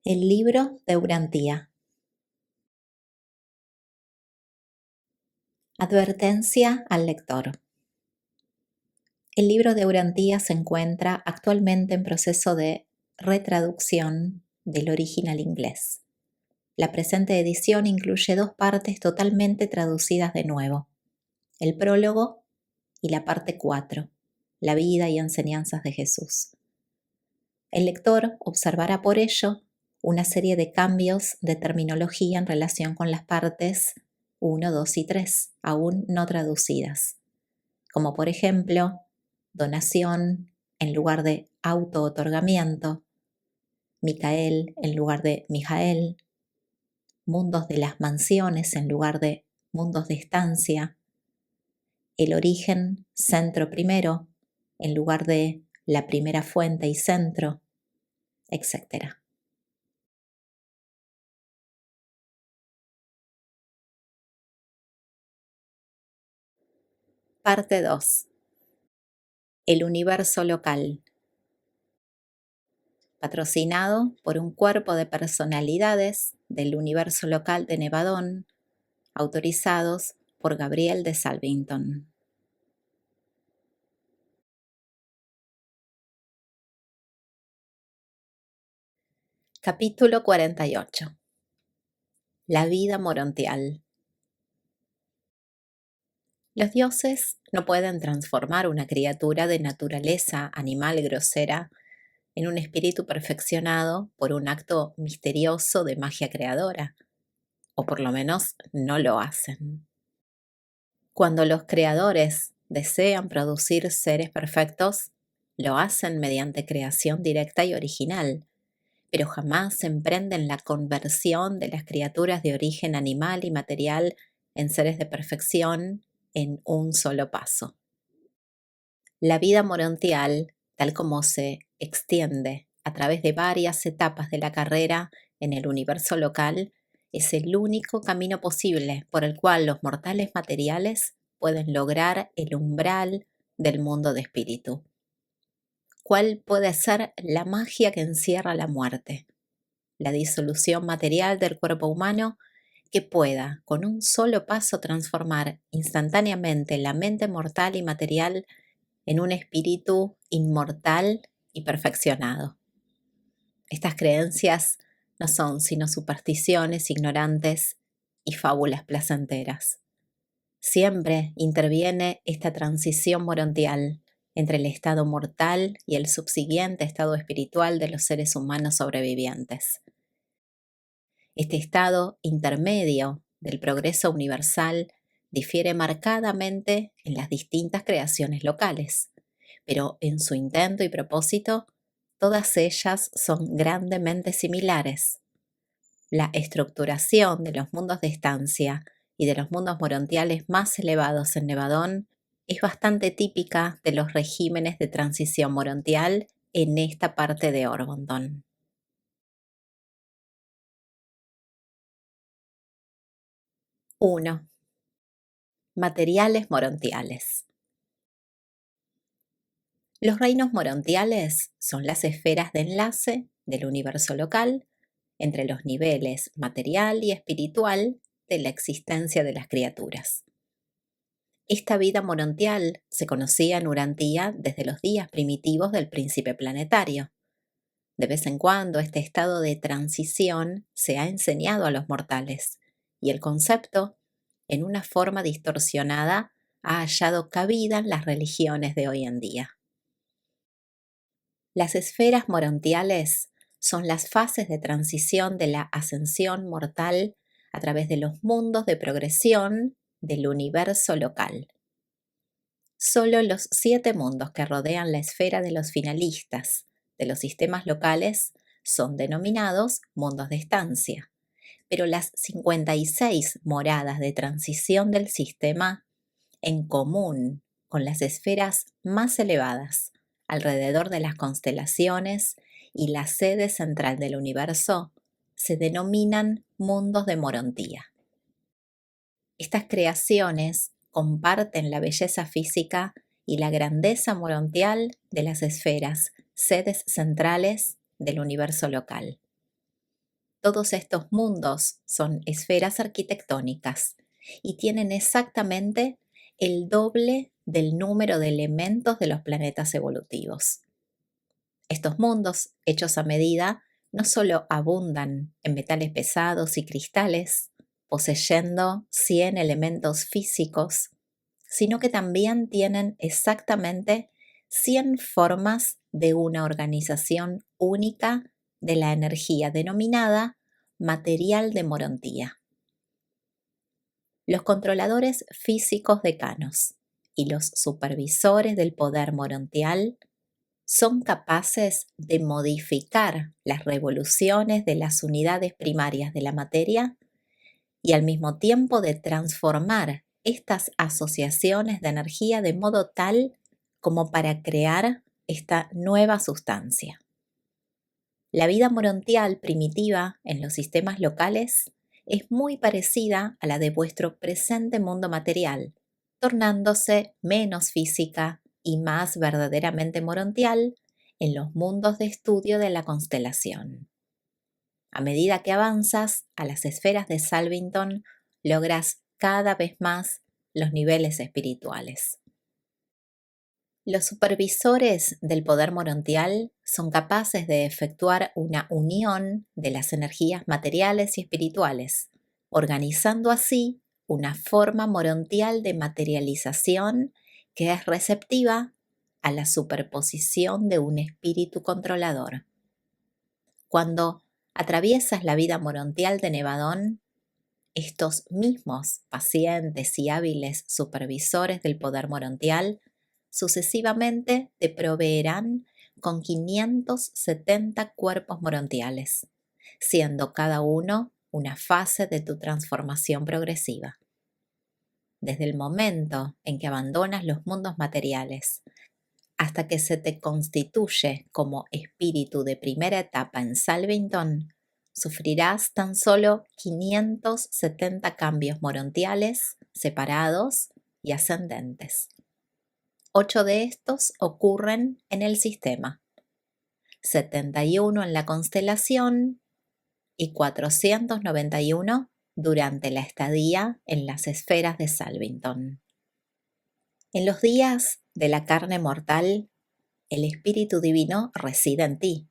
El libro de Urantía. Advertencia al lector. El libro de Urantía se encuentra actualmente en proceso de retraducción del original inglés. La presente edición incluye 2 partes totalmente traducidas de nuevo: el prólogo y la parte 4, la vida y enseñanzas de Jesús. El lector observará por ello una serie de cambios de terminología en relación con las partes 1, 2 y 3, aún no traducidas, como por ejemplo, donación en lugar de auto-otorgamiento, Micael en lugar de Mijael, mundos de las mansiones en lugar de mundos de estancia, el origen centro primero en lugar de la primera fuente y centro, etc. Parte 2. El universo local. Patrocinado por un cuerpo de personalidades del universo local de Nevadón, autorizados por Gabriel de Salvington. Capítulo 48. La vida morontial. Los dioses no pueden transformar una criatura de naturaleza animal grosera en un espíritu perfeccionado por un acto misterioso de magia creadora, o por lo menos no lo hacen. Cuando los creadores desean producir seres perfectos, lo hacen mediante creación directa y original, pero jamás emprenden la conversión de las criaturas de origen animal y material en seres de perfección en un solo paso. La vida morontial, tal como se extiende a través de varias etapas de la carrera en el universo local, es el único camino posible por el cual los mortales materiales pueden lograr el umbral del mundo de espíritu. ¿Cuál puede ser la magia que encierra la muerte? La disolución material del cuerpo humano que pueda, con un solo paso, transformar instantáneamente la mente mortal y material en un espíritu inmortal y perfeccionado. Estas creencias no son sino supersticiones ignorantes y fábulas placenteras. Siempre interviene esta transición morontial entre el estado mortal y el subsiguiente estado espiritual de los seres humanos sobrevivientes. Este estado intermedio del progreso universal difiere marcadamente en las distintas creaciones locales, pero en su intento y propósito, todas ellas son grandemente similares. La estructuración de los mundos de estancia y de los mundos morontiales más elevados en Nevadón es bastante típica de los regímenes de transición morontial en esta parte de Orgondon. 1. Materiales morontiales. Los reinos morontiales son las esferas de enlace del universo local entre los niveles material y espiritual de la existencia de las criaturas. Esta vida morontial se conocía en Urantía desde los días primitivos del príncipe planetario. De vez en cuando este estado de transición se ha enseñado a los mortales y el concepto, en una forma distorsionada, ha hallado cabida en las religiones de hoy en día. Las esferas morontiales son las fases de transición de la ascensión mortal a través de los mundos de progresión del universo local. Solo los 7 mundos que rodean la esfera de los finalistas de los sistemas locales son denominados mundos de estancia, pero las 56 moradas de transición del sistema, en común con las esferas más elevadas alrededor de las constelaciones y la sede central del universo, se denominan mundos de Morontía. Estas creaciones comparten la belleza física y la grandeza morontial de las esferas, sedes centrales del universo local. Todos estos mundos son esferas arquitectónicas y tienen exactamente el doble del número de elementos de los planetas evolutivos. Estos mundos, hechos a medida, no solo abundan en metales pesados y cristales, poseyendo 100 elementos físicos, sino que también tienen exactamente 100 formas de una organización única de la energía denominada material de Morontía. Los controladores físicos decanos y los supervisores del poder morontial son capaces de modificar las revoluciones de las unidades primarias de la materia y al mismo tiempo de transformar estas asociaciones de energía de modo tal como para crear esta nueva sustancia. La vida morontial primitiva en los sistemas locales es muy parecida a la de vuestro presente mundo material, tornándose menos física y más verdaderamente morontial en los mundos de estudio de la constelación. A medida que avanzas a las esferas de Salvington, logras cada vez más los niveles espirituales. Los supervisores del poder morontial son capaces de efectuar una unión de las energías materiales y espirituales, organizando así una forma morontial de materialización que es receptiva a la superposición de un espíritu controlador. Cuando atraviesas la vida morontial de Nevadón, estos mismos pacientes y hábiles supervisores del poder morontial sucesivamente te proveerán con 570 cuerpos morontiales, siendo cada uno una fase de tu transformación progresiva. Desde el momento en que abandonas los mundos materiales hasta que se te constituye como espíritu de primera etapa en Salvington, sufrirás tan solo 570 cambios morontiales separados y ascendentes. 8 de estos ocurren en el sistema, 71 en la constelación y 491 durante la estadía en las esferas de Salvington. En los días de la carne mortal, el espíritu divino reside en ti,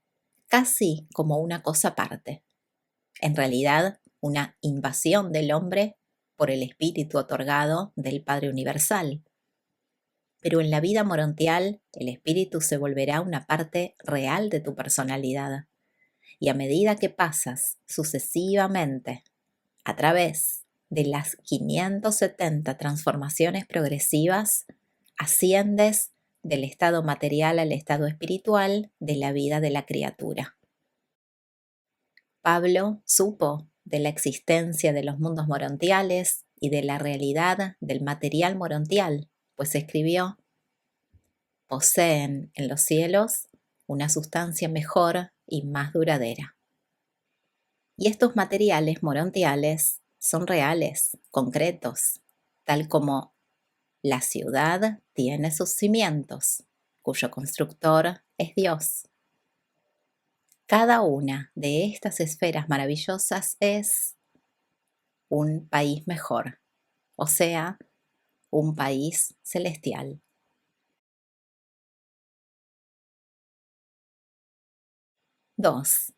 casi como una cosa aparte. En realidad, una invasión del hombre por el espíritu otorgado del Padre Universal. Pero en la vida morontial, el espíritu se volverá una parte real de tu personalidad. Y a medida que pasas sucesivamente a través de las 570 transformaciones progresivas, asciendes del estado material al estado espiritual de la vida de la criatura. Pablo supo de la existencia de los mundos morontiales y de la realidad del material morontial, pues escribió: poseen en los cielos una sustancia mejor y más duradera. Y estos materiales morontiales son reales, concretos, tal como la ciudad tiene sus cimientos, cuyo constructor es Dios. Cada una de estas esferas maravillosas es un país mejor, o sea, un país celestial. 2.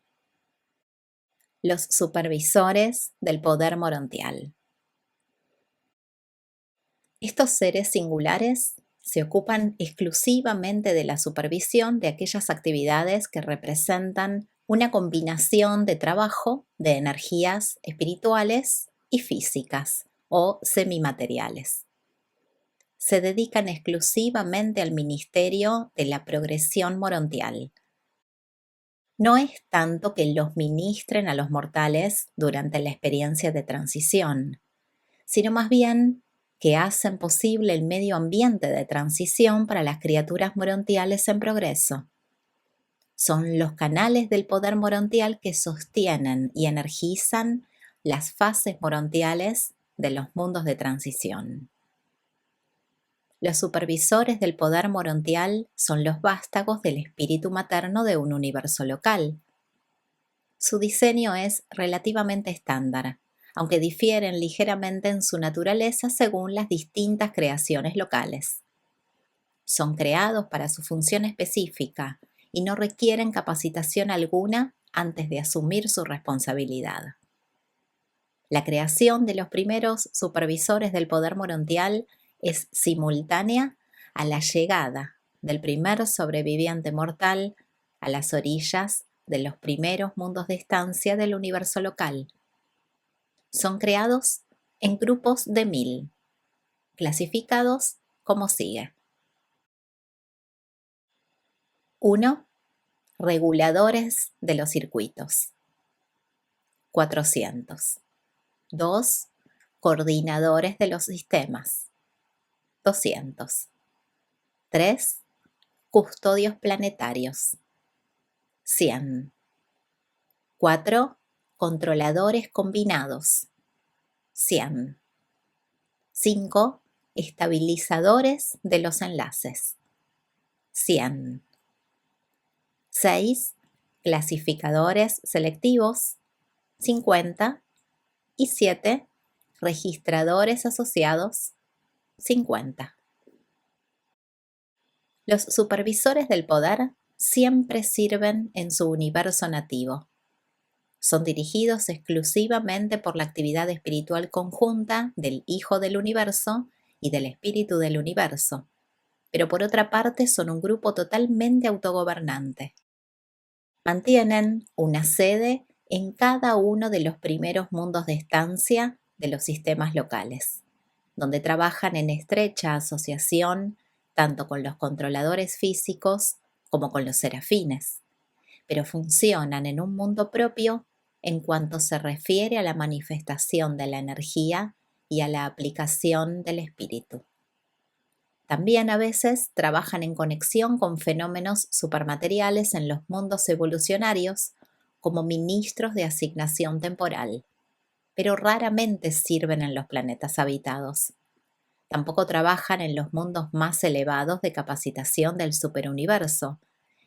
Los supervisores del poder morontial. Estos seres singulares se ocupan exclusivamente de la supervisión de aquellas actividades que representan una combinación de trabajo de energías espirituales y físicas o semimateriales. Se dedican exclusivamente al ministerio de la progresión morontial. No es tanto que los ministren a los mortales durante la experiencia de transición, sino más bien que hacen posible el medio ambiente de transición para las criaturas morontiales en progreso. Son los canales del poder morontial que sostienen y energizan las fases morontiales de los mundos de transición. Los supervisores del poder morontial son los vástagos del espíritu materno de un universo local. Su diseño es relativamente estándar, aunque difieren ligeramente en su naturaleza según las distintas creaciones locales. Son creados para su función específica y no requieren capacitación alguna antes de asumir su responsabilidad. La creación de los primeros supervisores del poder morontial es simultánea a la llegada del primer sobreviviente mortal a las orillas de los primeros mundos de estancia del universo local. Son creados en grupos de 1000, clasificados como sigue. 1. Reguladores de los circuitos. 400. 2. Coordinadores de los sistemas. 200. 3. Custodios planetarios. 100. 4. Controladores combinados. 100. 5. Estabilizadores de los enlaces. 100. 6. Clasificadores selectivos. 50. Y 7. Registradores asociados. 50. Los supervisores del poder siempre sirven en su universo nativo. Son dirigidos exclusivamente por la actividad espiritual conjunta del Hijo del Universo y del Espíritu del Universo, pero por otra parte son un grupo totalmente autogobernante. Mantienen una sede en cada uno de los primeros mundos de estancia de los sistemas locales, donde trabajan en estrecha asociación tanto con los controladores físicos como con los serafines, pero funcionan en un mundo propio en cuanto se refiere a la manifestación de la energía y a la aplicación del espíritu. También a veces trabajan en conexión con fenómenos supermateriales en los mundos evolucionarios como ministros de asignación temporal, pero raramente sirven en los planetas habitados. Tampoco trabajan en los mundos más elevados de capacitación del superuniverso,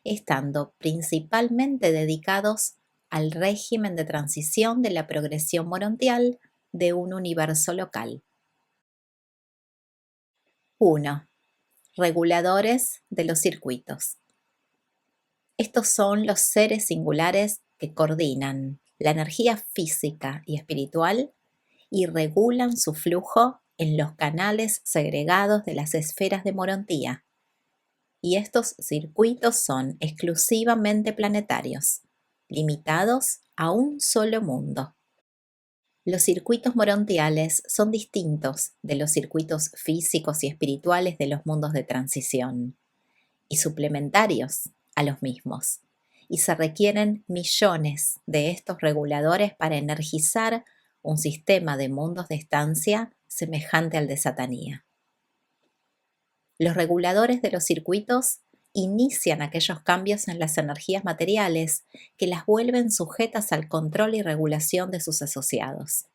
estando principalmente dedicados al régimen de transición de la progresión morontial de un universo local. 1. Reguladores de los circuitos. Estos son los seres singulares que coordinan la energía física y espiritual y regulan su flujo en los canales segregados de las esferas de Morontía. Y estos circuitos son exclusivamente planetarios, limitados a un solo mundo. Los circuitos morontiales son distintos de los circuitos físicos y espirituales de los mundos de transición, y suplementarios a los mismos, y se requieren millones de estos reguladores para energizar un sistema de mundos de estancia semejante al de Satanía. Los reguladores de los circuitos inician aquellos cambios en las energías materiales que las vuelven sujetas al control y regulación de sus asociados.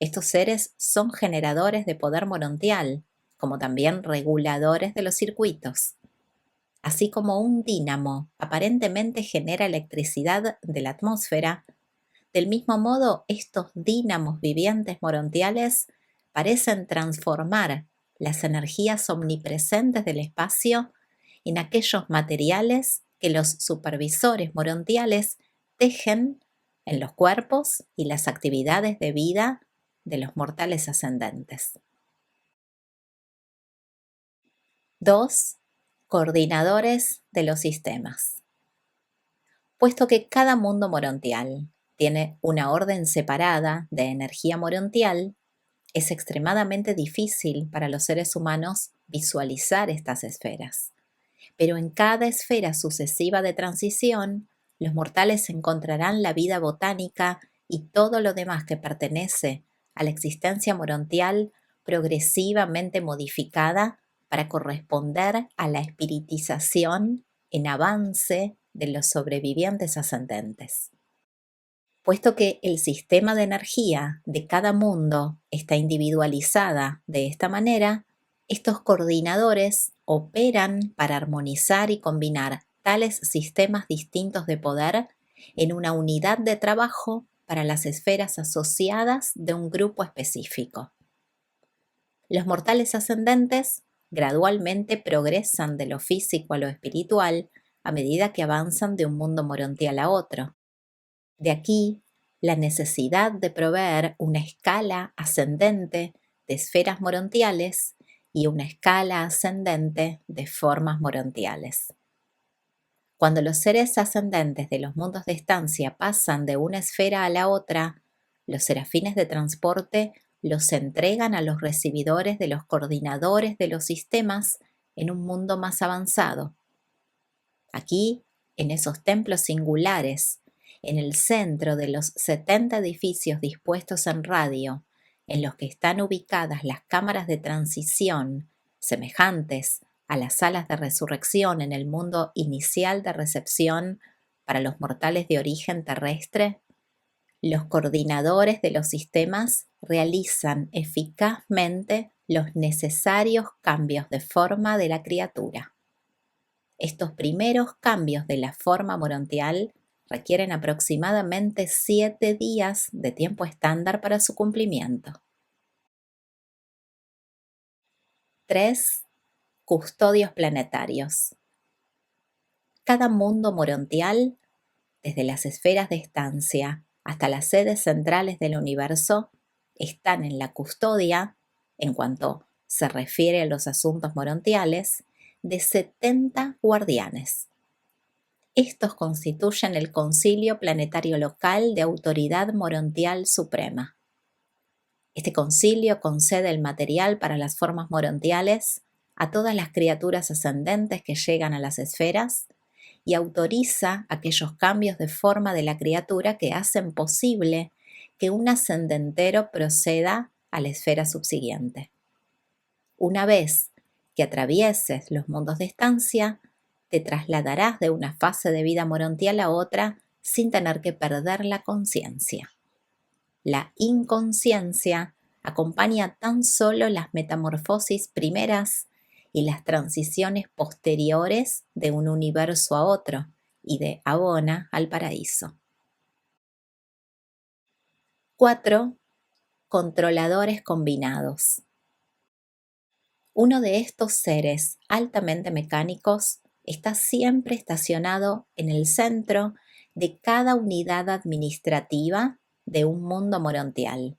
Estos seres son generadores de poder morontial, como también reguladores de los circuitos. Así como un dínamo aparentemente genera electricidad de la atmósfera, del mismo modo estos dínamos vivientes morontiales parecen transformar las energías omnipresentes del espacio en aquellos materiales que los supervisores morontiales tejen en los cuerpos y las actividades de vida de los mortales ascendentes. 2. Coordinadores de los sistemas. Puesto que cada mundo morontial tiene una orden separada de energía morontial, es extremadamente difícil para los seres humanos visualizar estas esferas. Pero en cada esfera sucesiva de transición, los mortales encontrarán la vida botánica y todo lo demás que pertenece a la existencia morontial progresivamente modificada para corresponder a la espiritización en avance de los sobrevivientes ascendentes. Puesto que el sistema de energía de cada mundo está individualizada de esta manera, estos coordinadores operan para armonizar y combinar tales sistemas distintos de poder en una unidad de trabajo para las esferas asociadas de un grupo específico. Los mortales ascendentes gradualmente progresan de lo físico a lo espiritual a medida que avanzan de un mundo morontial a otro. De aquí la necesidad de proveer una escala ascendente de esferas morontiales y una escala ascendente de formas morontiales. Cuando los seres ascendentes de los mundos de estancia pasan de una esfera a la otra, los serafines de transporte los entregan a los recibidores de los coordinadores de los sistemas en un mundo más avanzado. Aquí, en esos templos singulares, en el centro de los 70 edificios dispuestos en radio, en los que están ubicadas las cámaras de transición, semejantes a las salas de resurrección en el mundo inicial de recepción para los mortales de origen terrestre, los coordinadores de los sistemas realizan eficazmente los necesarios cambios de forma de la criatura. Estos primeros cambios de la forma morontial requieren aproximadamente 7 días de tiempo estándar para su cumplimiento. 3. Custodios planetarios. Cada mundo morontial, desde las esferas de estancia hasta las sedes centrales del universo, están en la custodia, en cuanto se refiere a los asuntos morontiales, de 70 guardianes. Estos constituyen el Concilio Planetario Local de Autoridad Morontial Suprema. Este concilio concede el material para las formas morontiales a todas las criaturas ascendentes que llegan a las esferas y autoriza aquellos cambios de forma de la criatura que hacen posible que un ascendentero proceda a la esfera subsiguiente. Una vez que atravieses los mundos de estancia, te trasladarás de una fase de vida morontial a otra sin tener que perder la conciencia. La inconsciencia acompaña tan solo las metamorfosis primeras y las transiciones posteriores de un universo a otro y de Abona al paraíso. 4. Controladores combinados. Uno de estos seres altamente mecánicos está siempre estacionado en el centro de cada unidad administrativa de un mundo morontial.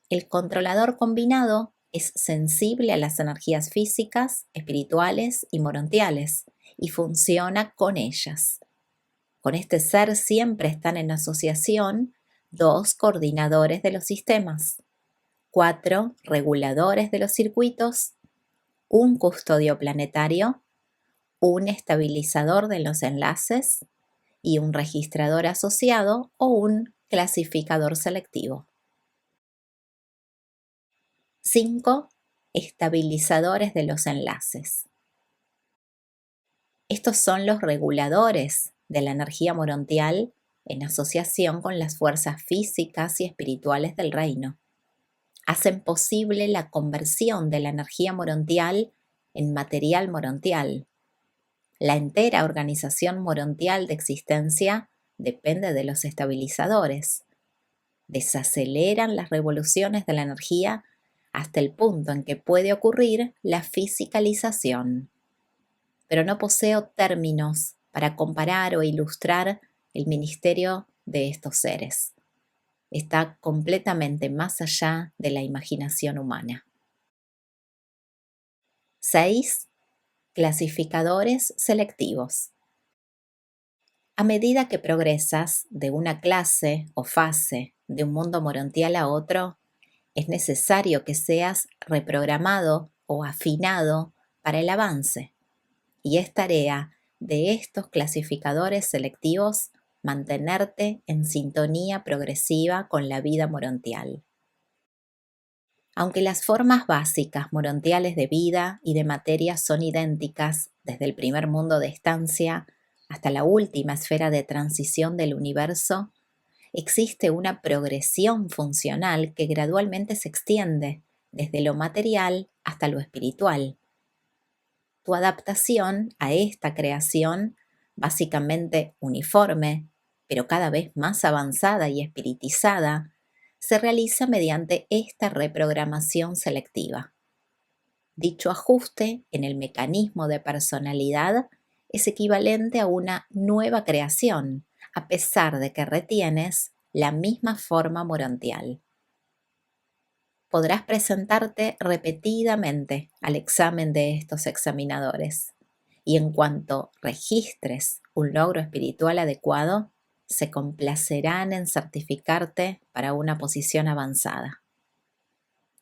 El controlador combinado es sensible a las energías físicas, espirituales y morontiales y funciona con ellas. Con este ser siempre están en asociación 2 coordinadores de los sistemas, 4 reguladores de los circuitos, un custodio planetario, un estabilizador de los enlaces y un registrador asociado o un clasificador selectivo. 5. Estabilizadores de los enlaces. Estos son los reguladores de la energía morontial en asociación con las fuerzas físicas y espirituales del reino. Hacen posible la conversión de la energía morontial en material morontial. La entera organización morontial de existencia depende de los estabilizadores. Desaceleran las revoluciones de la energía hasta el punto en que puede ocurrir la fisicalización. Pero no poseo términos para comparar o ilustrar el ministerio de estos seres. Está completamente más allá de la imaginación humana. 6. Clasificadores selectivos. A medida que progresas de una clase o fase de un mundo morontial a otro, es necesario que seas reprogramado o afinado para el avance, y es tarea de estos clasificadores selectivos mantenerte en sintonía progresiva con la vida morontial. Aunque las formas básicas morontiales de vida y de materia son idénticas desde el primer mundo de estancia hasta la última esfera de transición del universo, existe una progresión funcional que gradualmente se extiende desde lo material hasta lo espiritual. Tu adaptación a esta creación, básicamente uniforme, pero cada vez más avanzada y espiritizada, se realiza mediante esta reprogramación selectiva. Dicho ajuste en el mecanismo de personalidad es equivalente a una nueva creación, a pesar de que retienes la misma forma morontial. Podrás presentarte repetidamente al examen de estos examinadores y en cuanto registres un logro espiritual adecuado, se complacerán en certificarte para una posición avanzada.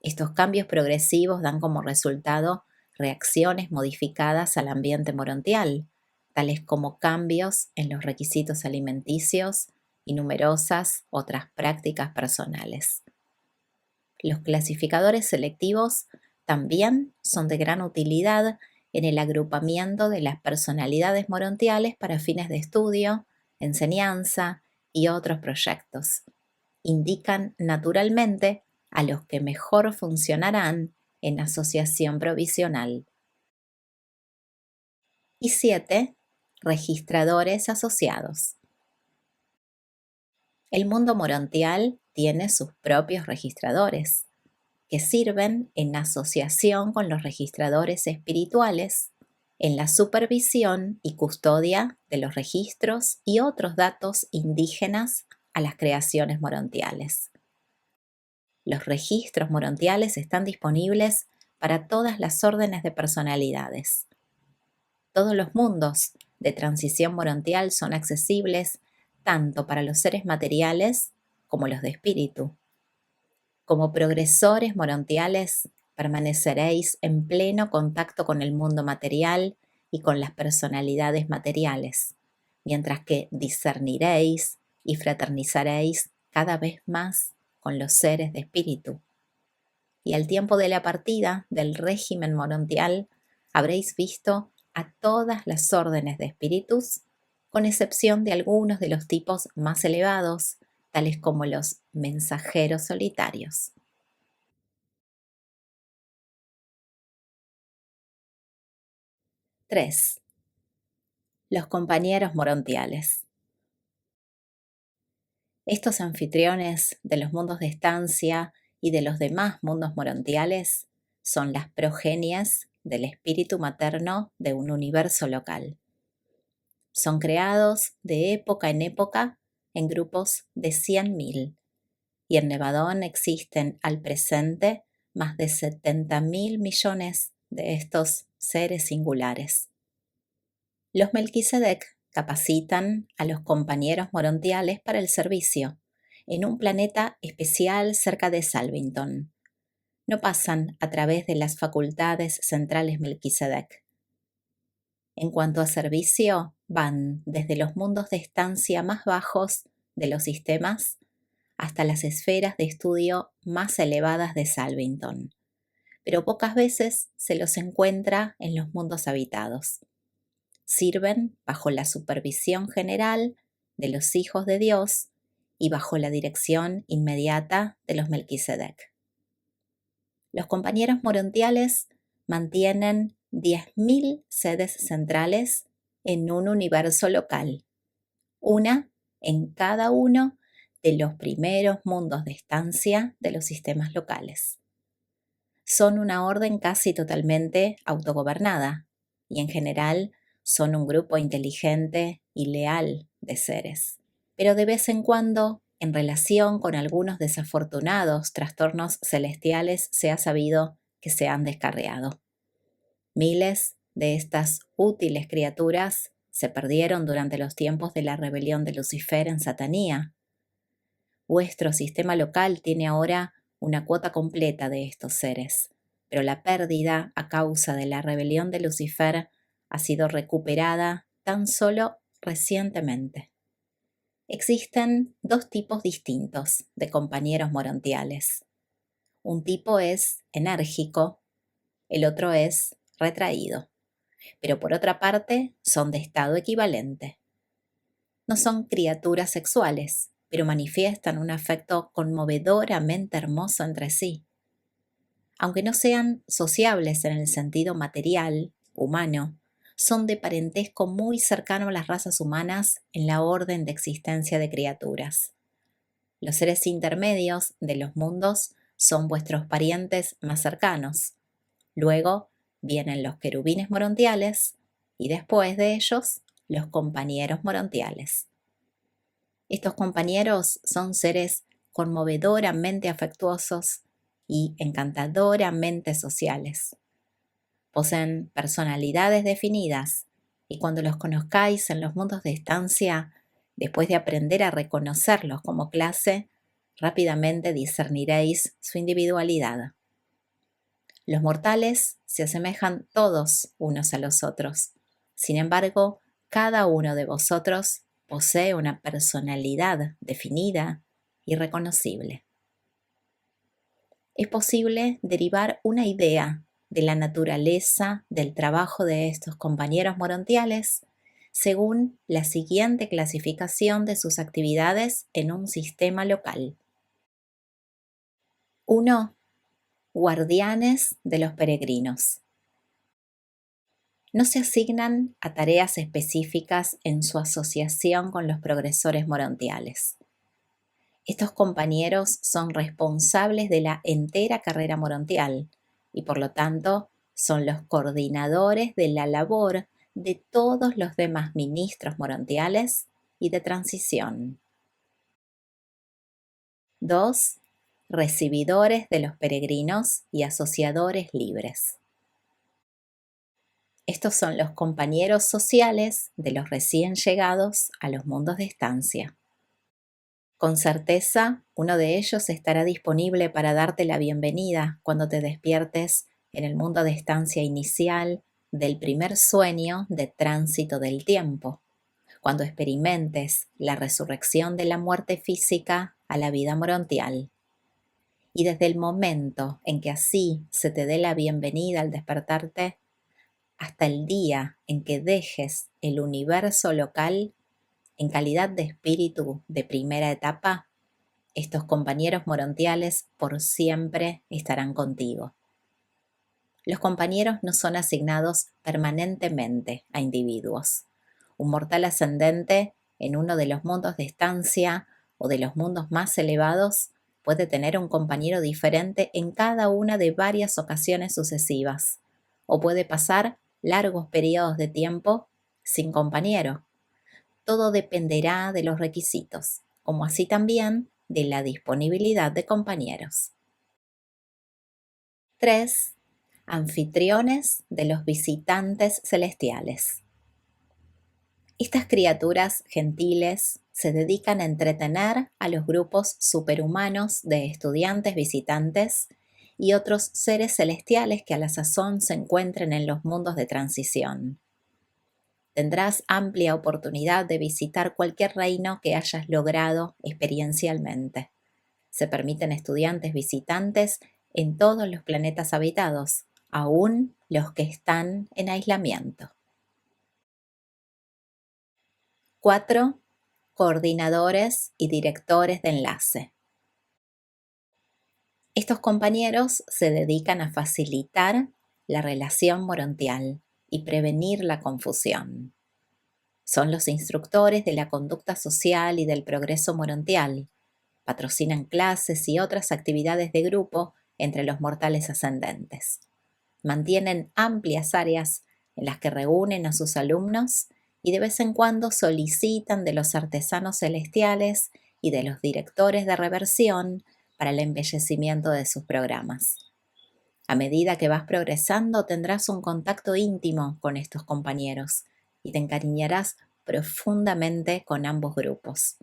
Estos cambios progresivos dan como resultado reacciones modificadas al ambiente morontial, tales como cambios en los requisitos alimenticios y numerosas otras prácticas personales. Los clasificadores selectivos también son de gran utilidad en el agrupamiento de las personalidades morontiales para fines de estudio, enseñanza y otros proyectos. Indican naturalmente a los que mejor funcionarán en asociación provisional. Y 7. Registradores asociados. El mundo morontial tiene sus propios registradores, que sirven en asociación con los registradores espirituales en la supervisión y custodia de los registros y otros datos indígenas a las creaciones morontiales. Los registros morontiales están disponibles para todas las órdenes de personalidades. Todos los mundos de transición morontial son accesibles tanto para los seres materiales como los de espíritu. Como progresores morontiales, permaneceréis en pleno contacto con el mundo material y con las personalidades materiales, mientras que discerniréis y fraternizaréis cada vez más con los seres de espíritu. Y al tiempo de la partida del régimen morontial, habréis visto a todas las órdenes de espíritus, con excepción de algunos de los tipos más elevados, tales como los mensajeros solitarios. 3. Los compañeros morontiales. Estos anfitriones de los mundos de estancia y de los demás mundos morontiales son las progenies del espíritu materno de un universo local. Son creados de época en época en grupos de 100.000, y en Nevadón existen al presente más de 70.000 millones de estos seres singulares. Los Melquisedec capacitan a los compañeros morontiales para el servicio en un planeta especial cerca de Salvington. No pasan a través de las facultades centrales Melquisedec. En cuanto a servicio, van desde los mundos de estancia más bajos de los sistemas hasta las esferas de estudio más elevadas de Salvington, pero pocas veces se los encuentra en los mundos habitados. Sirven bajo la supervisión general de los hijos de Dios y bajo la dirección inmediata de los Melquisedec. Los compañeros morontiales mantienen 10.000 sedes centrales en un universo local, una en cada uno de los primeros mundos de estancia de los sistemas locales. Son una orden casi totalmente autogobernada y en general son un grupo inteligente y leal de seres. Pero de vez en cuando, en relación con algunos desafortunados trastornos celestiales, se ha sabido que se han descarriado. Miles de estas útiles criaturas se perdieron durante los tiempos de la rebelión de Lucifer en Satanía. Vuestro sistema local tiene ahora una cuota completa de estos seres, pero la pérdida a causa de la rebelión de Lucifer ha sido recuperada tan solo recientemente. Existen dos tipos distintos de compañeros morontiales. Un tipo es enérgico, el otro es retraído, pero por otra parte son de estado equivalente. No son criaturas sexuales, pero manifiestan un afecto conmovedoramente hermoso entre sí. Aunque no sean sociables en el sentido material, humano, son de parentesco muy cercano a las razas humanas en la orden de existencia de criaturas. Los seres intermedios de los mundos son vuestros parientes más cercanos. Luego vienen los querubines morontiales y después de ellos los compañeros morontiales. Estos compañeros son seres conmovedoramente afectuosos y encantadoramente sociales. Poseen personalidades definidas y cuando los conozcáis en los mundos de estancia, después de aprender a reconocerlos como clase, rápidamente discerniréis su individualidad. Los mortales se asemejan todos unos a los otros. Sin embargo, cada uno de vosotros posee una personalidad definida y reconocible. Es posible derivar una idea de la naturaleza del trabajo de estos compañeros morontiales según la siguiente clasificación de sus actividades en un sistema local. 1. Guardianes de los peregrinos. No se asignan a tareas específicas en su asociación con los progresores morontiales. Estos compañeros son responsables de la entera carrera morontial y por lo tanto son los coordinadores de la labor de todos los demás ministros morontiales y de transición. 2. Recibidores de los peregrinos y asociadores libres. Estos son los compañeros sociales de los recién llegados a los mundos de estancia. Con certeza, uno de ellos estará disponible para darte la bienvenida cuando te despiertes en el mundo de estancia inicial del primer sueño de tránsito del tiempo, cuando experimentes la resurrección de la muerte física a la vida morontial. Y desde el momento en que así se te dé la bienvenida al despertarte, hasta el día en que dejes el universo local, en calidad de espíritu de primera etapa, estos compañeros morontiales por siempre estarán contigo. Los compañeros no son asignados permanentemente a individuos. Un mortal ascendente en uno de los mundos de estancia o de los mundos más elevados puede tener un compañero diferente en cada una de varias ocasiones sucesivas, o puede pasar largos periodos de tiempo sin compañero. Todo dependerá de los requisitos, como así también de la disponibilidad de compañeros. 3. Anfitriones de los visitantes celestiales. Estas criaturas gentiles se dedican a entretener a los grupos superhumanos de estudiantes visitantes y otros seres celestiales que a la sazón se encuentren en los mundos de transición. Tendrás amplia oportunidad de visitar cualquier reino que hayas logrado experiencialmente. Se permiten estudiantes visitantes en todos los planetas habitados, aún los que están en aislamiento. 4. Coordinadores y directores de enlace. Estos compañeros se dedican a facilitar la relación morontial y prevenir la confusión. Son los instructores de la conducta social y del progreso morontial. Patrocinan clases y otras actividades de grupo entre los mortales ascendentes. Mantienen amplias áreas en las que reúnen a sus alumnos y de vez en cuando solicitan de los artesanos celestiales y de los directores de reversión para el embellecimiento de sus programas. A medida que vas progresando, tendrás un contacto íntimo con estos compañeros y te encariñarás profundamente con ambos grupos.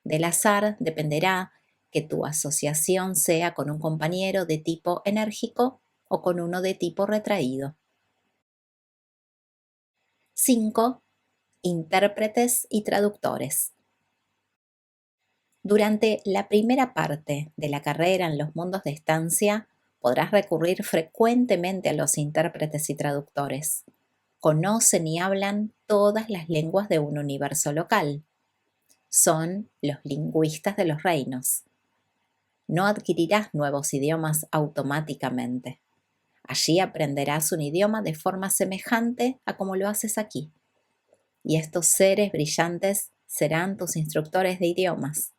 Del azar dependerá que tu asociación sea con un compañero de tipo enérgico o con uno de tipo retraído. 5. Intérpretes y traductores. Durante la primera parte de la carrera en los mundos de estancia, podrás recurrir frecuentemente a los intérpretes y traductores. Conocen y hablan todas las lenguas de un universo local. Son los lingüistas de los reinos. No adquirirás nuevos idiomas automáticamente. Allí aprenderás un idioma de forma semejante a como lo haces aquí. Y estos seres brillantes serán tus instructores de idiomas.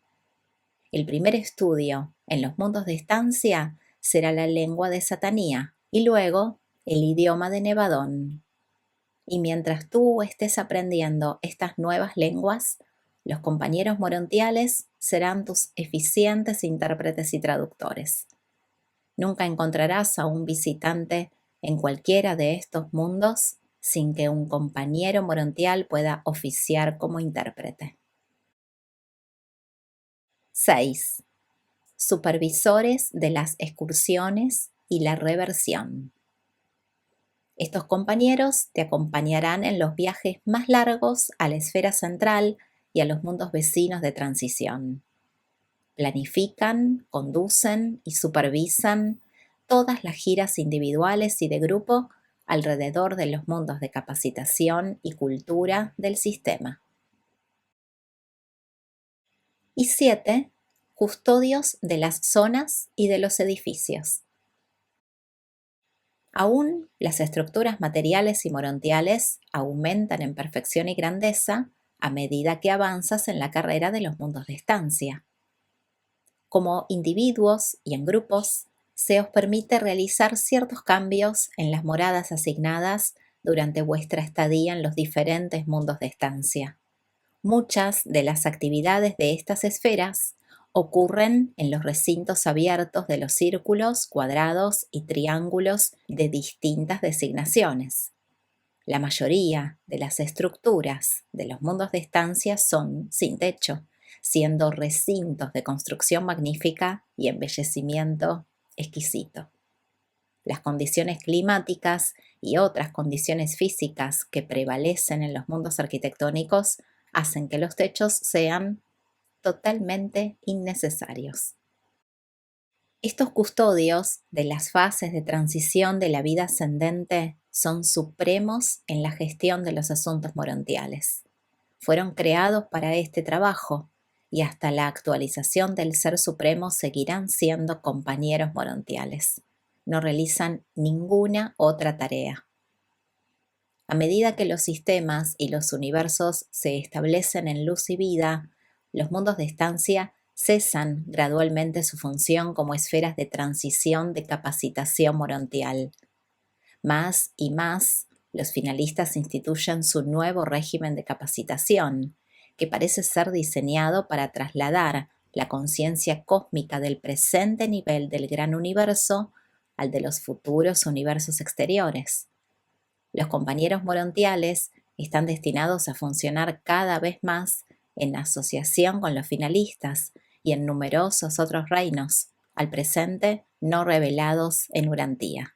El primer estudio en los mundos de estancia será la lengua de Satanía y luego el idioma de Nevadón. Y mientras tú estés aprendiendo estas nuevas lenguas, los compañeros morontiales serán tus eficientes intérpretes y traductores. Nunca encontrarás a un visitante en cualquiera de estos mundos sin que un compañero morontial pueda oficiar como intérprete. 6. Supervisores de las excursiones y la reversión. Estos compañeros te acompañarán en los viajes más largos a la esfera central y a los mundos vecinos de transición. Planifican, conducen y supervisan todas las giras individuales y de grupo alrededor de los mundos de capacitación y cultura del sistema. Y 7. Custodios de las zonas y de los edificios. Aún las estructuras materiales y morontiales aumentan en perfección y grandeza a medida que avanzas en la carrera de los mundos de estancia. Como individuos y en grupos, se os permite realizar ciertos cambios en las moradas asignadas durante vuestra estadía en los diferentes mundos de estancia. Muchas de las actividades de estas esferas ocurren en los recintos abiertos de los círculos, cuadrados y triángulos de distintas designaciones. La mayoría de las estructuras de los mundos de estancia son sin techo, siendo recintos de construcción magnífica y embellecimiento exquisito. Las condiciones climáticas y otras condiciones físicas que prevalecen en los mundos arquitectónicos hacen que los techos sean totalmente innecesarios. Estos custodios de las fases de transición de la vida ascendente son supremos en la gestión de los asuntos morontiales. Fueron creados para este trabajo y hasta la actualización del Ser Supremo seguirán siendo compañeros morontiales. No realizan ninguna otra tarea. A medida que los sistemas y los universos se establecen en luz y vida, los mundos de estancia cesan gradualmente su función como esferas de transición de capacitación morontial. Más y más, los finalistas instituyen su nuevo régimen de capacitación, que parece ser diseñado para trasladar la conciencia cósmica del presente nivel del gran universo al de los futuros universos exteriores. Los compañeros morontiales están destinados a funcionar cada vez más en asociación con los finalistas y en numerosos otros reinos, al presente no revelados en Urantía.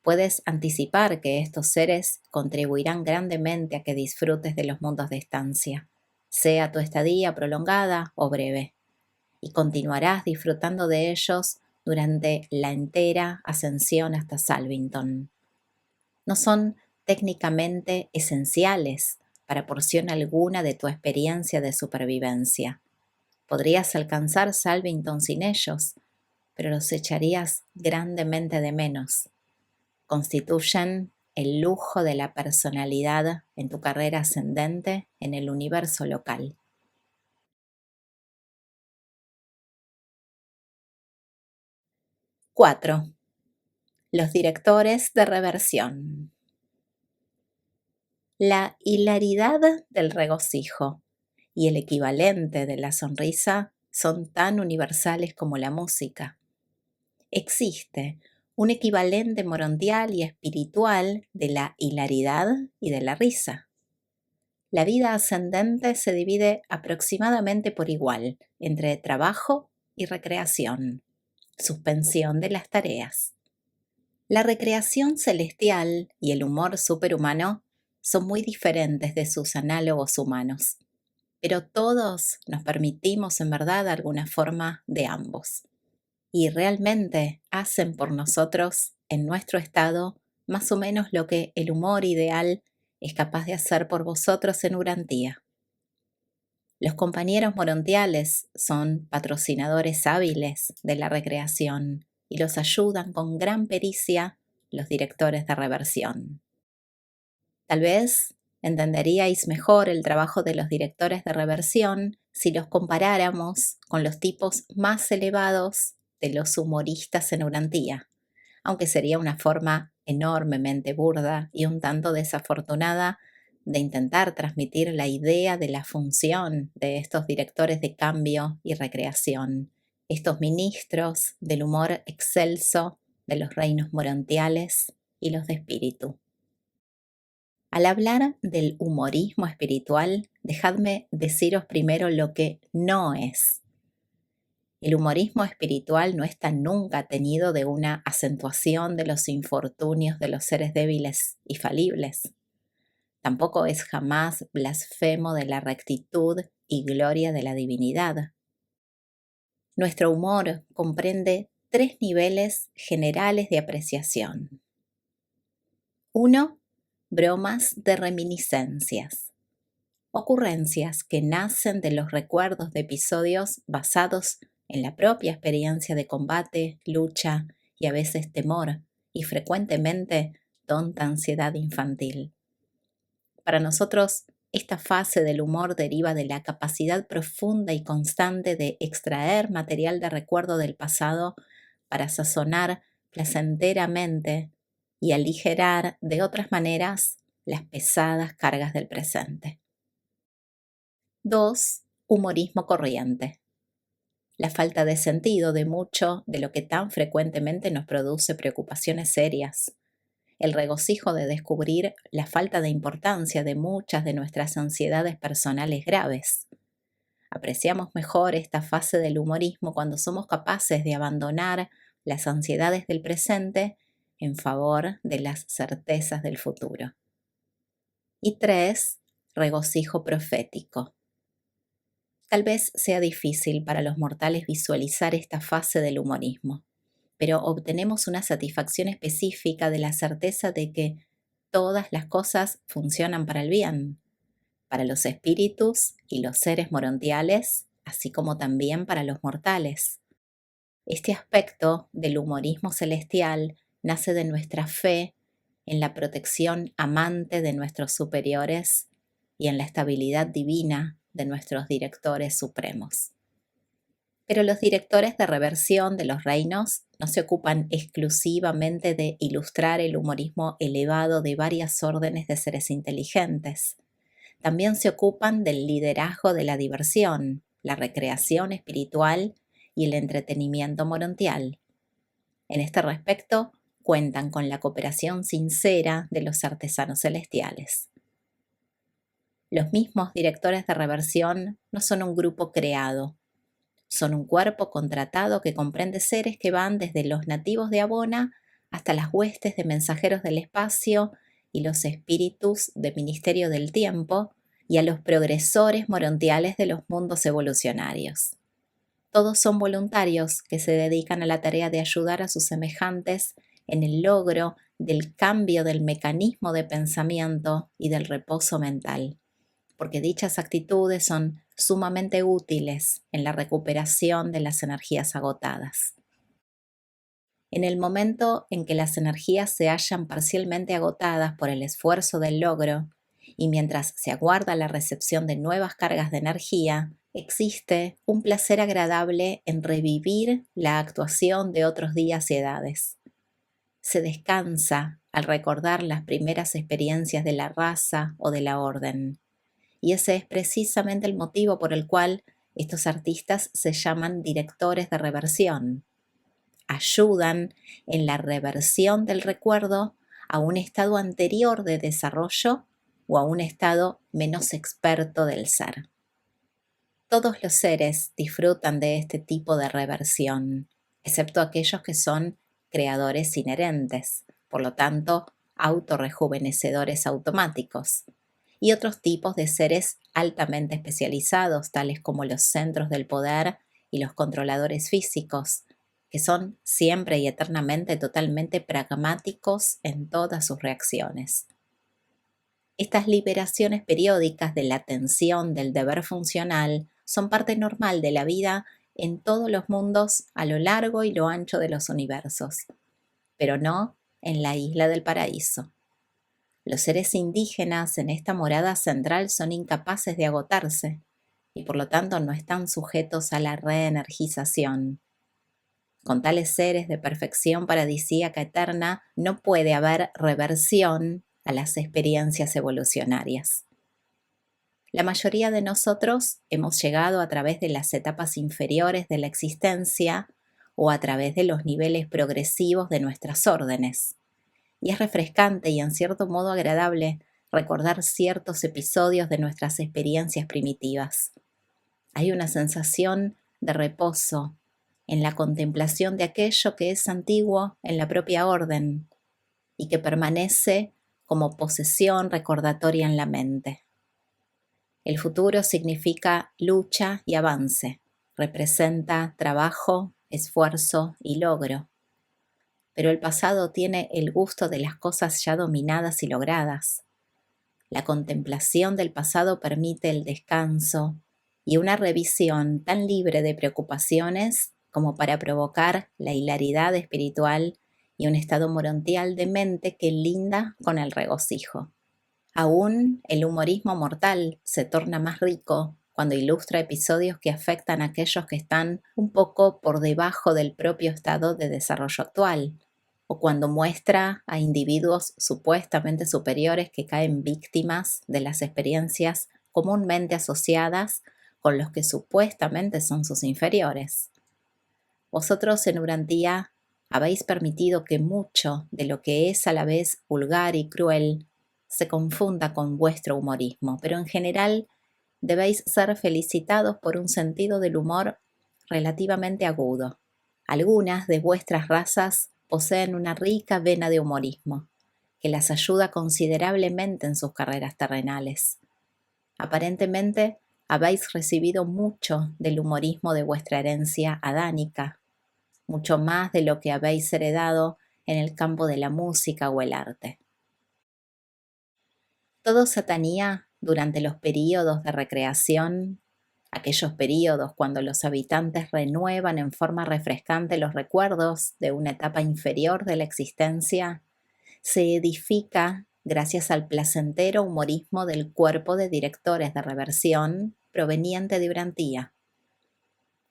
Puedes anticipar que estos seres contribuirán grandemente a que disfrutes de los mundos de estancia, sea tu estadía prolongada o breve, y continuarás disfrutando de ellos durante la entera ascensión hasta Salvington. No son técnicamente esenciales para porción alguna de tu experiencia de supervivencia. Podrías alcanzar Salvington sin ellos, pero los echarías grandemente de menos. Constituyen el lujo de la personalidad en tu carrera ascendente en el universo local. 4. Los directores de reversión. La hilaridad del regocijo y el equivalente de la sonrisa son tan universales como la música. Existe un equivalente morontial y espiritual de la hilaridad y de la risa. La vida ascendente se divide aproximadamente por igual entre trabajo y recreación, suspensión de las tareas. La recreación celestial y el humor superhumano son muy diferentes de sus análogos humanos, pero todos nos permitimos en verdad alguna forma de ambos. Y realmente hacen por nosotros, en nuestro estado, más o menos lo que el humor ideal es capaz de hacer por vosotros en Urantía. Los compañeros morontiales son patrocinadores hábiles de la recreación y los ayudan con gran pericia los directores de reversión. Tal vez entenderíais mejor el trabajo de los directores de reversión si los comparáramos con los tipos más elevados de los humoristas en Urantía, aunque sería una forma enormemente burda y un tanto desafortunada de intentar transmitir la idea de la función de estos directores de cambio y recreación, estos ministros del humor excelso de los reinos morontiales y los de espíritu. Al hablar del humorismo espiritual, dejadme deciros primero lo que no es. El humorismo espiritual no está nunca teñido de una acentuación de los infortunios de los seres débiles y falibles. Tampoco es jamás blasfemo de la rectitud y gloria de la divinidad. Nuestro humor comprende 3 niveles generales de apreciación. 1. Bromas de reminiscencias. Ocurrencias que nacen de los recuerdos de episodios basados en la propia experiencia de combate, lucha y a veces temor, y frecuentemente tonta ansiedad infantil. Para nosotros, esta fase del humor deriva de la capacidad profunda y constante de extraer material de recuerdo del pasado para sazonar placenteramente y aligerar de otras maneras las pesadas cargas del presente. 2. Humorismo corriente. La falta de sentido de mucho de lo que tan frecuentemente nos produce preocupaciones serias. El regocijo de descubrir la falta de importancia de muchas de nuestras ansiedades personales graves. Apreciamos mejor esta fase del humorismo cuando somos capaces de abandonar las ansiedades del presente en favor de las certezas del futuro. Y 3. Regocijo profético. Tal vez sea difícil para los mortales visualizar esta fase del humorismo, pero obtenemos una satisfacción específica de la certeza de que todas las cosas funcionan para el bien, para los espíritus y los seres morontiales, así como también para los mortales. Este aspecto del humorismo celestial nace de nuestra fe en la protección amante de nuestros superiores y en la estabilidad divina de nuestros directores supremos. Pero los directores de reversión de los reinos no se ocupan exclusivamente de ilustrar el humorismo elevado de varias órdenes de seres inteligentes. También se ocupan del liderazgo de la diversión, la recreación espiritual y el entretenimiento morontial. En este respecto, cuentan con la cooperación sincera de los artesanos celestiales. Los mismos directores de reversión no son un grupo creado, son un cuerpo contratado que comprende seres que van desde los nativos de Abona hasta las huestes de mensajeros del espacio y los espíritus de Ministerio del Tiempo y a los progresores morontiales de los mundos evolucionarios. Todos son voluntarios que se dedican a la tarea de ayudar a sus semejantes en el logro del cambio del mecanismo de pensamiento y del reposo mental, porque dichas actitudes son sumamente útiles en la recuperación de las energías agotadas. En el momento en que las energías se hallan parcialmente agotadas por el esfuerzo del logro, y mientras se aguarda la recepción de nuevas cargas de energía, existe un placer agradable en revivir la actuación de otros días y edades. Se descansa al recordar las primeras experiencias de la raza o de la orden. Y ese es precisamente el motivo por el cual estos artistas se llaman directores de reversión. Ayudan en la reversión del recuerdo a un estado anterior de desarrollo o a un estado menos experto del ser. Todos los seres disfrutan de este tipo de reversión, excepto aquellos que son creadores inherentes, por lo tanto, autorrejuvenecedores automáticos, y otros tipos de seres altamente especializados, tales como los centros del poder y los controladores físicos, que son siempre y eternamente totalmente pragmáticos en todas sus reacciones. Estas liberaciones periódicas de la tensión del deber funcional son parte normal de la vida en todos los mundos a lo largo y lo ancho de los universos, pero no en la isla del paraíso. Los seres indígenas en esta morada central son incapaces de agotarse y por lo tanto no están sujetos a la reenergización. Con tales seres de perfección paradisíaca eterna no puede haber reversión a las experiencias evolucionarias. La mayoría de nosotros hemos llegado a través de las etapas inferiores de la existencia o a través de los niveles progresivos de nuestras órdenes. Y es refrescante y en cierto modo agradable recordar ciertos episodios de nuestras experiencias primitivas. Hay una sensación de reposo en la contemplación de aquello que es antiguo en la propia orden y que permanece como posesión recordatoria en la mente. El futuro significa lucha y avance, representa trabajo, esfuerzo y logro. Pero el pasado tiene el gusto de las cosas ya dominadas y logradas. La contemplación del pasado permite el descanso y una revisión tan libre de preocupaciones como para provocar la hilaridad espiritual y un estado morontial de mente que linda con el regocijo. Aún el humorismo mortal se torna más rico cuando ilustra episodios que afectan a aquellos que están un poco por debajo del propio estado de desarrollo actual, o cuando muestra a individuos supuestamente superiores que caen víctimas de las experiencias comúnmente asociadas con los que supuestamente son sus inferiores. Vosotros en Urantía habéis permitido que mucho de lo que es a la vez vulgar y cruel se confunda con vuestro humorismo, pero en general debéis ser felicitados por un sentido del humor relativamente agudo. Algunas de vuestras razas poseen una rica vena de humorismo, que las ayuda considerablemente en sus carreras terrenales. Aparentemente, habéis recibido mucho del humorismo de vuestra herencia adánica, mucho más de lo que habéis heredado en el campo de la música o el arte. Todo satanía durante los períodos de recreación, aquellos períodos cuando los habitantes renuevan en forma refrescante los recuerdos de una etapa inferior de la existencia, se edifica gracias al placentero humorismo del cuerpo de directores de reversión proveniente de Urantía.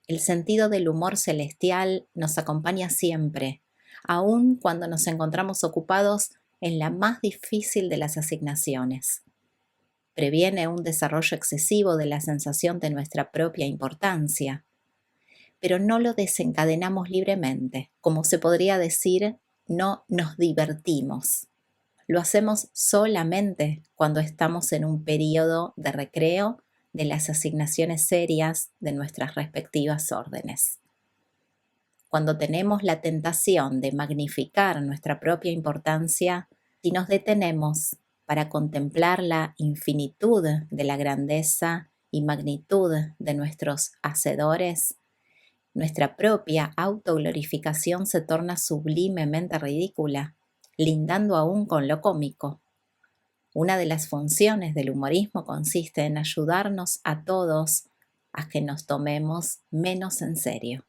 El sentido del humor celestial nos acompaña siempre, aun cuando nos encontramos ocupados en la más difícil de las asignaciones. Previene un desarrollo excesivo de la sensación de nuestra propia importancia, pero no lo desencadenamos libremente. Como se podría decir, no nos divertimos. Lo hacemos solamente cuando estamos en un periodo de recreo de las asignaciones serias de nuestras respectivas órdenes. Cuando tenemos la tentación de magnificar nuestra propia importancia, si nos detenemos para contemplar la infinitud de la grandeza y magnitud de nuestros hacedores, nuestra propia autoglorificación se torna sublimemente ridícula, lindando aún con lo cómico. Una de las funciones del humorismo consiste en ayudarnos a todos a que nos tomemos menos en serio.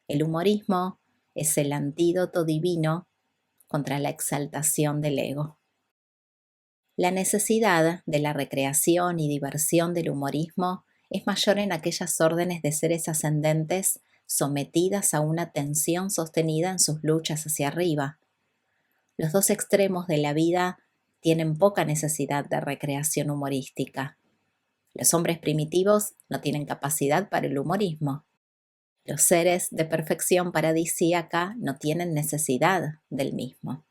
El humorismo es el antídoto divino contra la exaltación del ego. La necesidad de la recreación y diversión del humorismo es mayor en aquellas órdenes de seres ascendentes sometidas a una tensión sostenida en sus luchas hacia arriba. Los dos extremos de la vida tienen poca necesidad de recreación humorística. Los hombres primitivos no tienen capacidad para el humorismo. Los seres de perfección paradisíaca no tienen necesidad del mismo.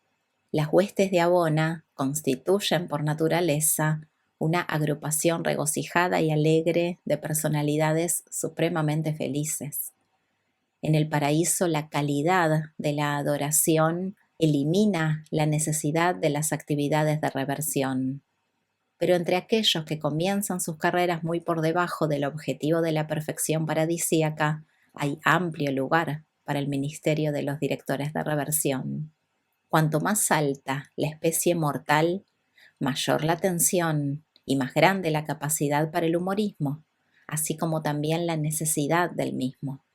Las huestes de Abona constituyen por naturaleza una agrupación regocijada y alegre de personalidades supremamente felices. En el paraíso, la calidad de la adoración elimina la necesidad de las actividades de reversión. Pero entre aquellos que comienzan sus carreras muy por debajo del objetivo de la perfección paradisíaca, hay amplio lugar para el ministerio de los directores de reversión. Cuanto más alta la especie mortal, mayor la tensión y más grande la capacidad para el humorismo, así como también la necesidad del mismo.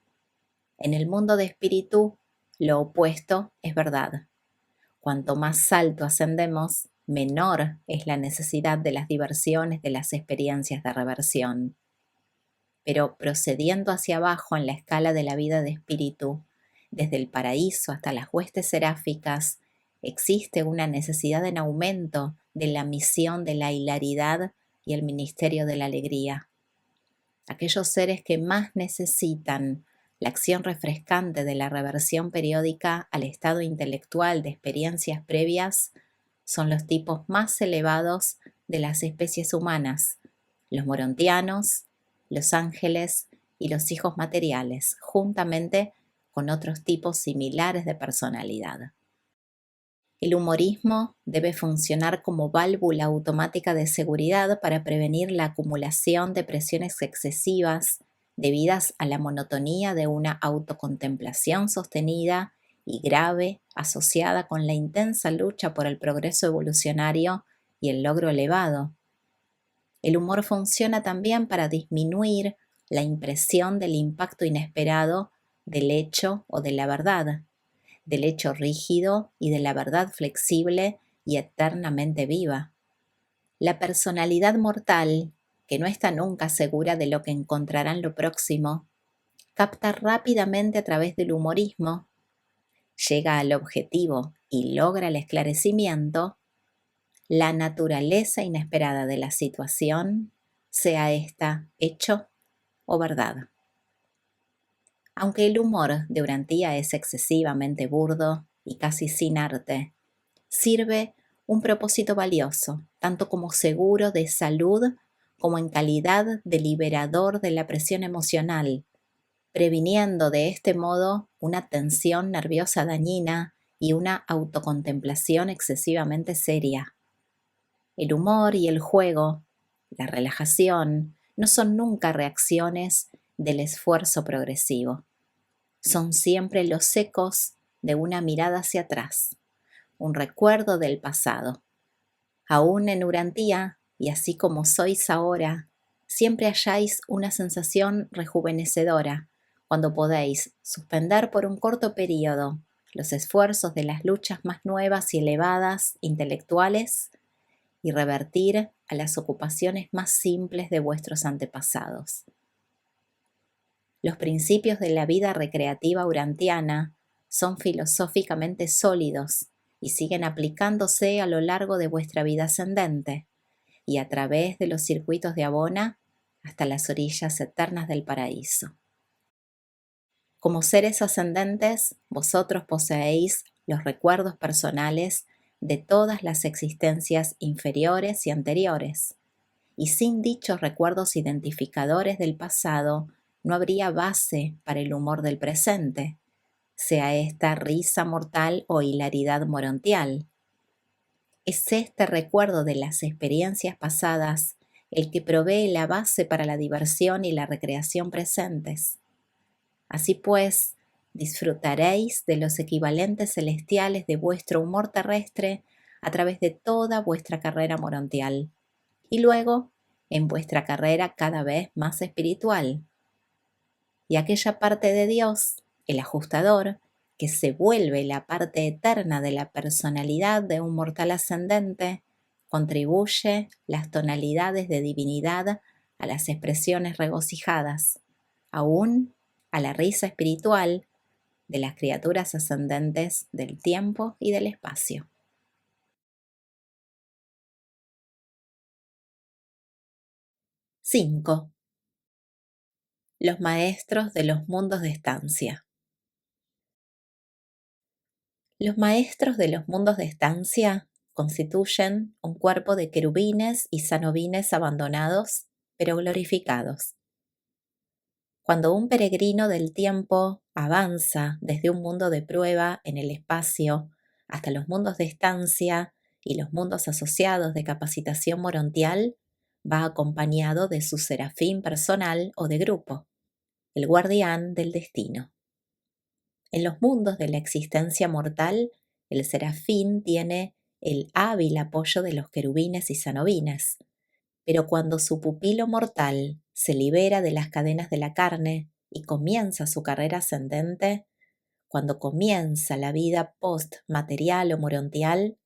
En el mundo de espíritu, lo opuesto es verdad. Cuanto más alto ascendemos, menor es la necesidad de las diversiones, de las experiencias de reversión. Pero procediendo hacia abajo en la escala de la vida de espíritu, desde el paraíso hasta las huestes seráficas, existe una necesidad en aumento de la misión de la hilaridad y el ministerio de la alegría. Aquellos seres que más necesitan la acción refrescante de la reversión periódica al estado intelectual de experiencias previas son los tipos más elevados de las especies humanas, los morontianos, los ángeles y los hijos materiales, juntamente con otros tipos similares de personalidad. El humorismo debe funcionar como válvula automática de seguridad para prevenir la acumulación de presiones excesivas debidas a la monotonía de una autocontemplación sostenida y grave asociada con la intensa lucha por el progreso evolucionario y el logro elevado. El humor funciona también para disminuir la impresión del impacto inesperado del hecho o de la verdad, del hecho rígido y de la verdad flexible y eternamente viva. La personalidad mortal, que no está nunca segura de lo que encontrará en lo próximo, capta rápidamente a través del humorismo, llega al objetivo y logra el esclarecimiento, la naturaleza inesperada de la situación, sea esta hecho o verdad. Aunque el humor de Urantía es excesivamente burdo y casi sin arte, sirve un propósito valioso, tanto como seguro de salud como en calidad de liberador de la presión emocional, previniendo de este modo una tensión nerviosa dañina y una autocontemplación excesivamente seria. El humor y el juego, la relajación, no son nunca reacciones del esfuerzo progresivo. Son siempre los ecos de una mirada hacia atrás, un recuerdo del pasado. Aún en Urantía, y así como sois ahora, siempre halláis una sensación rejuvenecedora cuando podéis suspender por un corto periodo los esfuerzos de las luchas más nuevas y elevadas intelectuales y revertir a las ocupaciones más simples de vuestros antepasados. Los principios de la vida recreativa urantiana son filosóficamente sólidos y siguen aplicándose a lo largo de vuestra vida ascendente y a través de los circuitos de Abona hasta las orillas eternas del paraíso. Como seres ascendentes, vosotros poseéis los recuerdos personales de todas las existencias inferiores y anteriores, y sin dichos recuerdos identificadores del pasado no habría base para el humor del presente, sea esta risa mortal o hilaridad morontial. Es este recuerdo de las experiencias pasadas el que provee la base para la diversión y la recreación presentes. Así pues, disfrutaréis de los equivalentes celestiales de vuestro humor terrestre a través de toda vuestra carrera morontial, y luego en vuestra carrera cada vez más espiritual. Y aquella parte de Dios, el ajustador, que se vuelve la parte eterna de la personalidad de un mortal ascendente, contribuye las tonalidades de divinidad a las expresiones regocijadas, aún a la risa espiritual de las criaturas ascendentes del tiempo y del espacio. 5. Los maestros de los mundos de estancia. Los maestros de los mundos de estancia constituyen un cuerpo de querubines y sanobines abandonados, pero glorificados. Cuando un peregrino del tiempo avanza desde un mundo de prueba en el espacio hasta los mundos de estancia y los mundos asociados de capacitación morontial, va acompañado de su serafín personal o de grupo, el guardián del destino. En los mundos de la existencia mortal, el serafín tiene el hábil apoyo de los querubines y sanobines, pero cuando su pupilo mortal se libera de las cadenas de la carne y comienza su carrera ascendente, cuando comienza la vida post-material o morontial,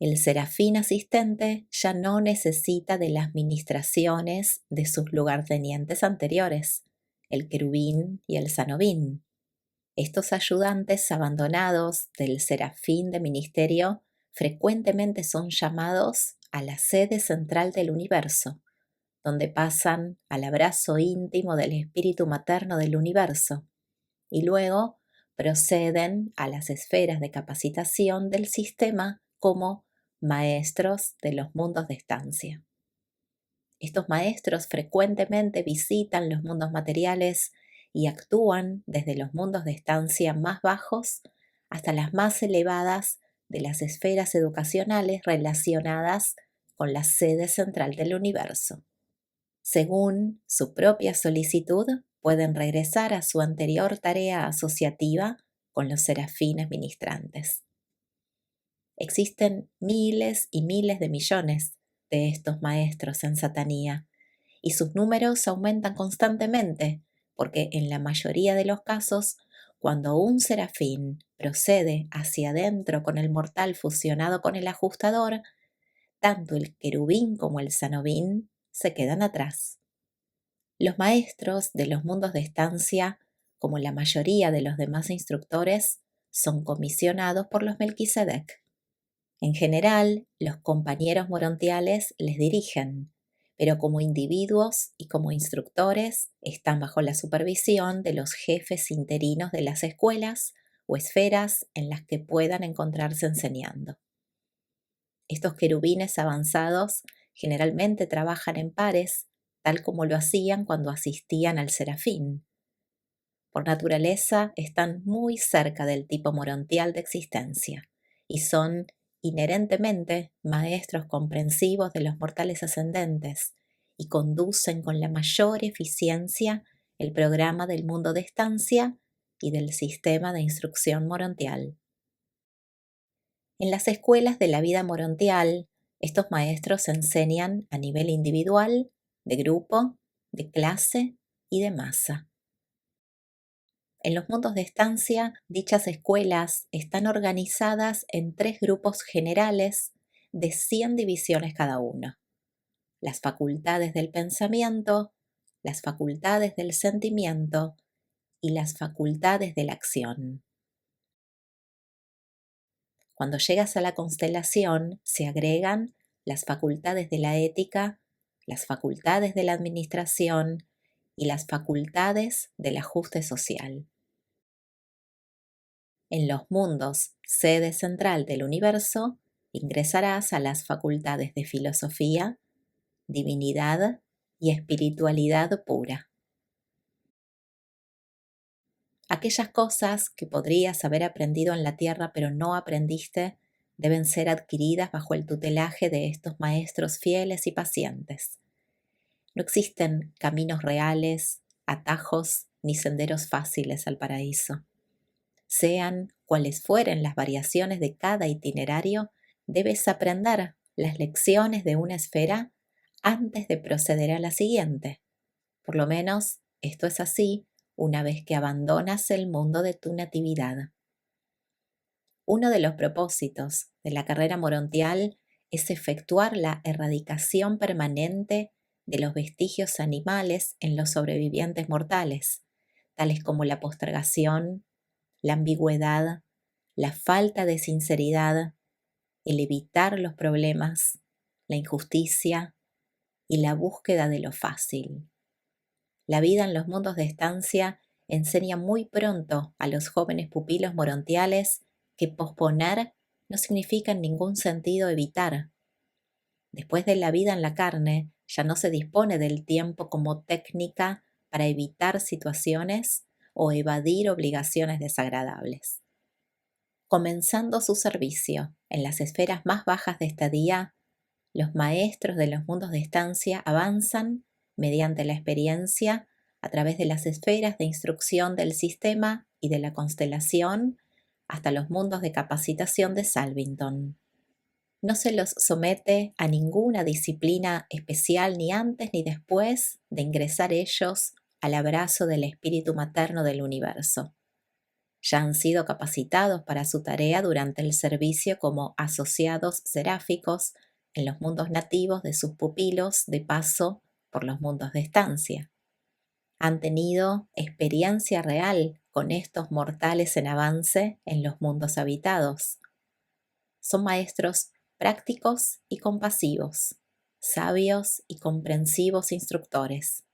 el serafín asistente ya no necesita de las ministraciones de sus lugartenientes anteriores, el querubín y el sanobín. Estos ayudantes abandonados del serafín de ministerio frecuentemente son llamados a la sede central del universo, donde pasan al abrazo íntimo del espíritu materno del universo y luego proceden a las esferas de capacitación del sistema como maestros de los mundos de estancia. Estos maestros frecuentemente visitan los mundos materiales y actúan desde los mundos de estancia más bajos hasta las más elevadas de las esferas educacionales relacionadas con la sede central del universo. Según su propia solicitud, pueden regresar a su anterior tarea asociativa con los serafines ministrantes. Existen miles y miles de millones de estos maestros en Satanía, y sus números aumentan constantemente, porque en la mayoría de los casos, cuando un serafín procede hacia adentro con el mortal fusionado con el ajustador, tanto el querubín como el sanobín se quedan atrás. Los maestros de los mundos de estancia, como la mayoría de los demás instructores, son comisionados por los Melquisedec. En general, los compañeros morontiales les dirigen, pero como individuos y como instructores están bajo la supervisión de los jefes interinos de las escuelas o esferas en las que puedan encontrarse enseñando. Estos querubines avanzados generalmente trabajan en pares, tal como lo hacían cuando asistían al serafín. Por naturaleza están muy cerca del tipo morontial de existencia y son inherentemente maestros comprensivos de los mortales ascendentes y conducen con la mayor eficiencia el programa del mundo de estancia y del sistema de instrucción morontial. En las escuelas de la vida morontial, estos maestros enseñan a nivel individual, de grupo, de clase y de masa. En los mundos de estancia, dichas escuelas están organizadas en 3 grupos generales de 100 divisiones cada uno: las facultades del pensamiento, las facultades del sentimiento y las facultades de la acción. Cuando llegas a la constelación, se agregan las facultades de la ética, las facultades de la administración y las facultades del ajuste social. En los mundos, sede central del universo, ingresarás a las facultades de filosofía, divinidad y espiritualidad pura. Aquellas cosas que podrías haber aprendido en la tierra pero no aprendiste deben ser adquiridas bajo el tutelaje de estos maestros fieles y pacientes. No existen caminos reales, atajos ni senderos fáciles al paraíso. Sean cuales fueren las variaciones de cada itinerario, debes aprender las lecciones de una esfera antes de proceder a la siguiente. Por lo menos esto es así una vez que abandonas el mundo de tu natividad. Uno de los propósitos de la carrera morontial es efectuar la erradicación permanente de los vestigios animales en los sobrevivientes mortales, tales como la postergación, la ambigüedad, la falta de sinceridad, el evitar los problemas, la injusticia y la búsqueda de lo fácil. La vida en los mundos de estancia enseña muy pronto a los jóvenes pupilos morontiales que posponer no significa en ningún sentido evitar. Después de la vida en la carne, ya no se dispone del tiempo como técnica para evitar situaciones o evadir obligaciones desagradables. Comenzando su servicio en las esferas más bajas de estadía, los maestros de los mundos de estancia avanzan mediante la experiencia a través de las esferas de instrucción del sistema y de la constelación hasta los mundos de capacitación de Salvington. No se los somete a ninguna disciplina especial ni antes ni después de ingresar ellos al abrazo del espíritu materno del universo. Ya han sido capacitados para su tarea durante el servicio como asociados seráficos en los mundos nativos de sus pupilos de paso por los mundos de estancia. Han tenido experiencia real con estos mortales en avance en los mundos habitados. Son maestros prácticos y compasivos, sabios y comprensivos instructores,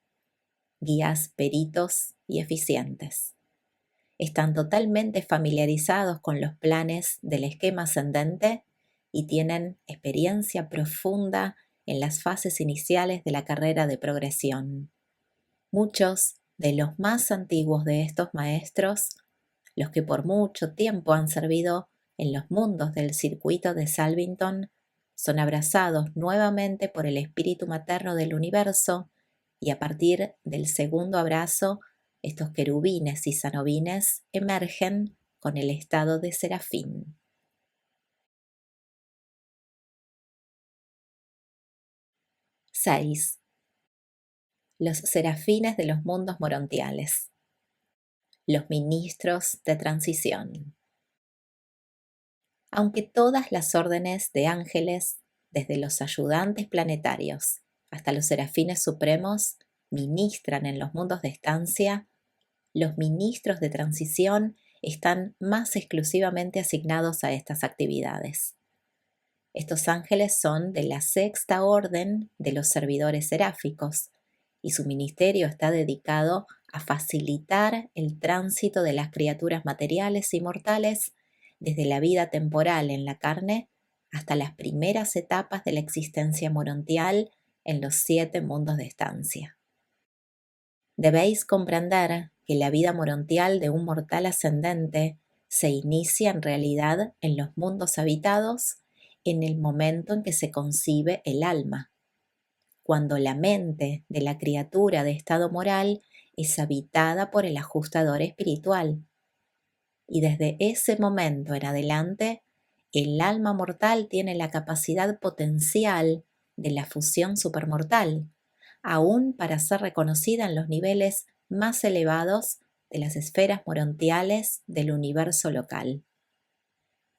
guías peritos y eficientes. Están totalmente familiarizados con los planes del esquema ascendente y tienen experiencia profunda en las fases iniciales de la carrera de progresión. Muchos de los más antiguos de estos maestros, los que por mucho tiempo han servido en los mundos del circuito de Salvington, son abrazados nuevamente por el espíritu materno del universo y a partir del segundo abrazo, estos querubines y sanobines emergen con el estado de serafín. 6. Los serafines de los mundos morontiales. Los ministros de transición. Aunque todas las órdenes de ángeles, desde los ayudantes planetarios hasta los serafines supremos, ministran en los mundos de estancia, los ministros de transición están más exclusivamente asignados a estas actividades. Estos ángeles son de la sexta orden de los servidores seráficos y su ministerio está dedicado a facilitar el tránsito de las criaturas materiales y mortales desde la vida temporal en la carne hasta las primeras etapas de la existencia morontial en los 7 mundos de estancia. Debéis comprender que la vida morontial de un mortal ascendente se inicia en realidad en los mundos habitados en el momento en que se concibe el alma, cuando la mente de la criatura de estado moral es habitada por el ajustador espiritual. Y desde ese momento en adelante, el alma mortal tiene la capacidad potencial de la fusión supermortal, aún para ser reconocida en los niveles más elevados de las esferas morontiales del universo local.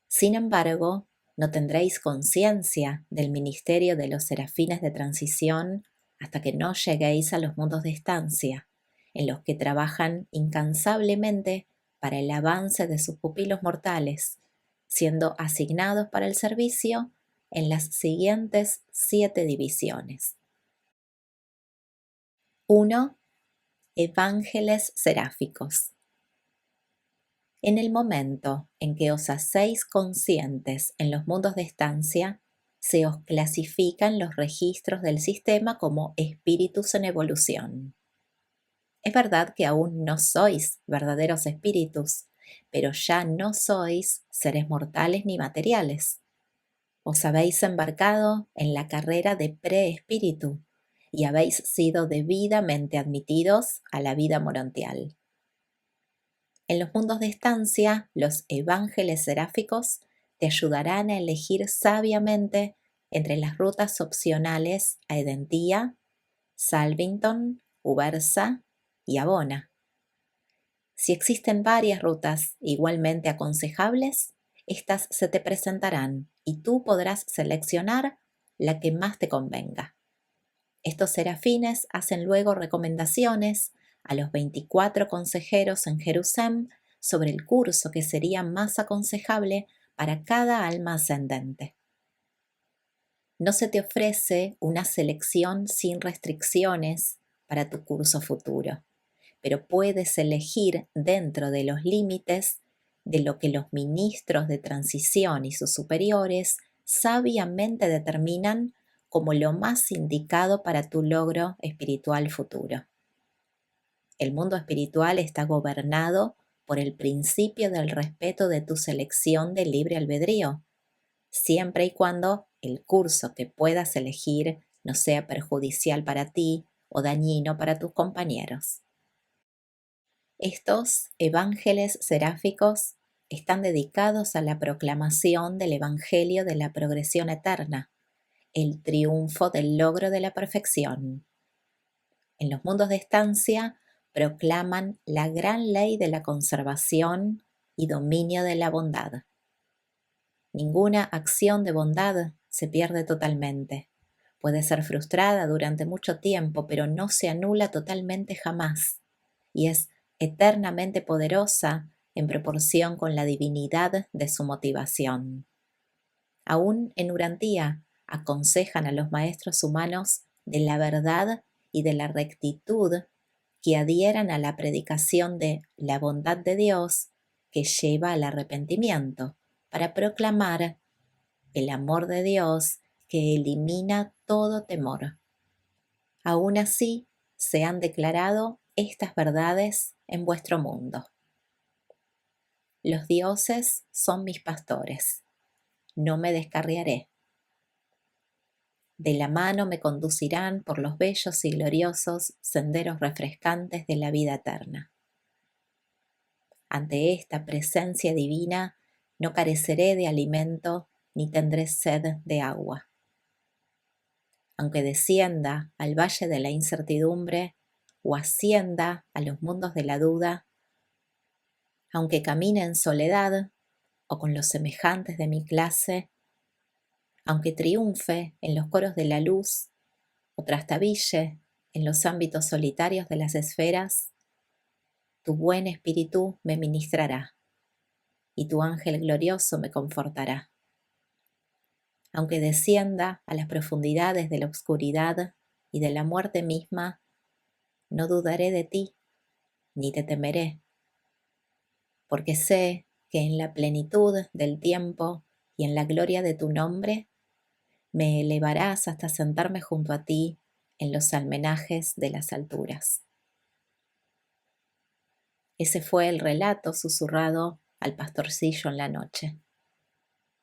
Sin embargo, no tendréis conciencia del ministerio de los serafines de transición hasta que no lleguéis a los mundos de estancia, en los que trabajan incansablemente para el avance de sus pupilos mortales, siendo asignados para el servicio en las siguientes 7 divisiones. 1. Evángeles seráficos. En el momento en que os hacéis conscientes en los mundos de estancia, se os clasifican los registros del sistema como espíritus en evolución. Es verdad que aún no sois verdaderos espíritus, pero ya no sois seres mortales ni materiales. Os habéis embarcado en la carrera de preespíritu y habéis sido debidamente admitidos a la vida morontial. En los mundos de estancia, los evángeles seráficos te ayudarán a elegir sabiamente entre las rutas opcionales a Edentía, Salvington, Ubersa y Abona. Si existen varias rutas igualmente aconsejables, estas se te presentarán y tú podrás seleccionar la que más te convenga. Estos serafines hacen luego recomendaciones a los 24 consejeros en Jerusalén sobre el curso que sería más aconsejable para cada alma ascendente. No se te ofrece una selección sin restricciones para tu curso futuro, pero puedes elegir dentro de los límites de lo que los ministros de transición y sus superiores sabiamente determinan como lo más indicado para tu logro espiritual futuro. El mundo espiritual está gobernado por el principio del respeto de tu selección de libre albedrío, siempre y cuando el curso que puedas elegir no sea perjudicial para ti o dañino para tus compañeros. Estos evángeles seráficos están dedicados a la proclamación del Evangelio de la progresión eterna, el triunfo del logro de la perfección. En los mundos de estancia proclaman la gran ley de la conservación y dominio de la bondad. Ninguna acción de bondad se pierde totalmente. Puede ser frustrada durante mucho tiempo, pero no se anula totalmente jamás, y es eternamente poderosa en proporción con la divinidad de su motivación. Aún en Urantía aconsejan a los maestros humanos de la verdad y de la rectitud que adhieran a la predicación de la bondad de Dios que lleva al arrepentimiento, para proclamar el amor de Dios que elimina todo temor. Aún así, se han declarado estas verdades en vuestro mundo. Los dioses son mis pastores, no me descarriaré. De la mano me conducirán por los bellos y gloriosos senderos refrescantes de la vida eterna. Ante esta presencia divina no careceré de alimento ni tendré sed de agua. Aunque descienda al valle de la incertidumbre o ascienda a los mundos de la duda, aunque camine en soledad o con los semejantes de mi clase, aunque triunfe en los coros de la luz o trastabille en los ámbitos solitarios de las esferas, tu buen espíritu me ministrará y tu ángel glorioso me confortará. Aunque descienda a las profundidades de la oscuridad y de la muerte misma, no dudaré de ti, ni te temeré, porque sé que en la plenitud del tiempo y en la gloria de tu nombre, me elevarás hasta sentarme junto a ti en los almenajes de las alturas. Ese fue el relato susurrado al pastorcillo en la noche.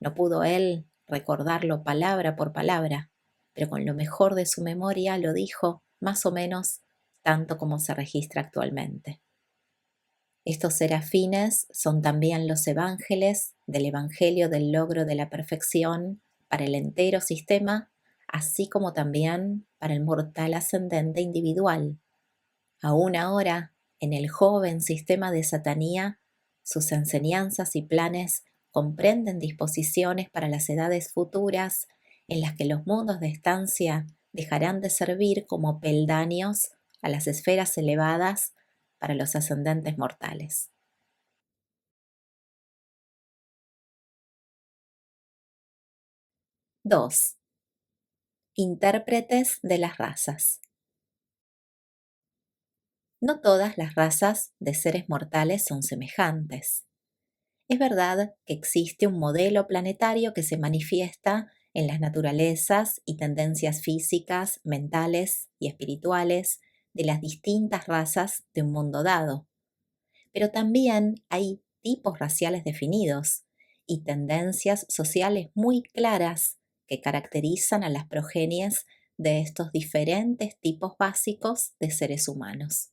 No pudo él recordarlo palabra por palabra, pero con lo mejor de su memoria lo dijo más o menos tanto como se registra actualmente. Estos serafines son también los evángeles del Evangelio del logro de la perfección para el entero sistema, así como también para el mortal ascendente individual. Aún ahora, en el joven sistema de Satanía, sus enseñanzas y planes comprenden disposiciones para las edades futuras en las que los mundos de estancia dejarán de servir como peldaños a las esferas elevadas para los ascendentes mortales. 2. Intérpretes de las razas. No todas las razas de seres mortales son semejantes. Es verdad que existe un modelo planetario que se manifiesta en las naturalezas y tendencias físicas, mentales y espirituales de las distintas razas de un mundo dado. Pero también hay tipos raciales definidos y tendencias sociales muy claras que caracterizan a las progenies de estos diferentes tipos básicos de seres humanos.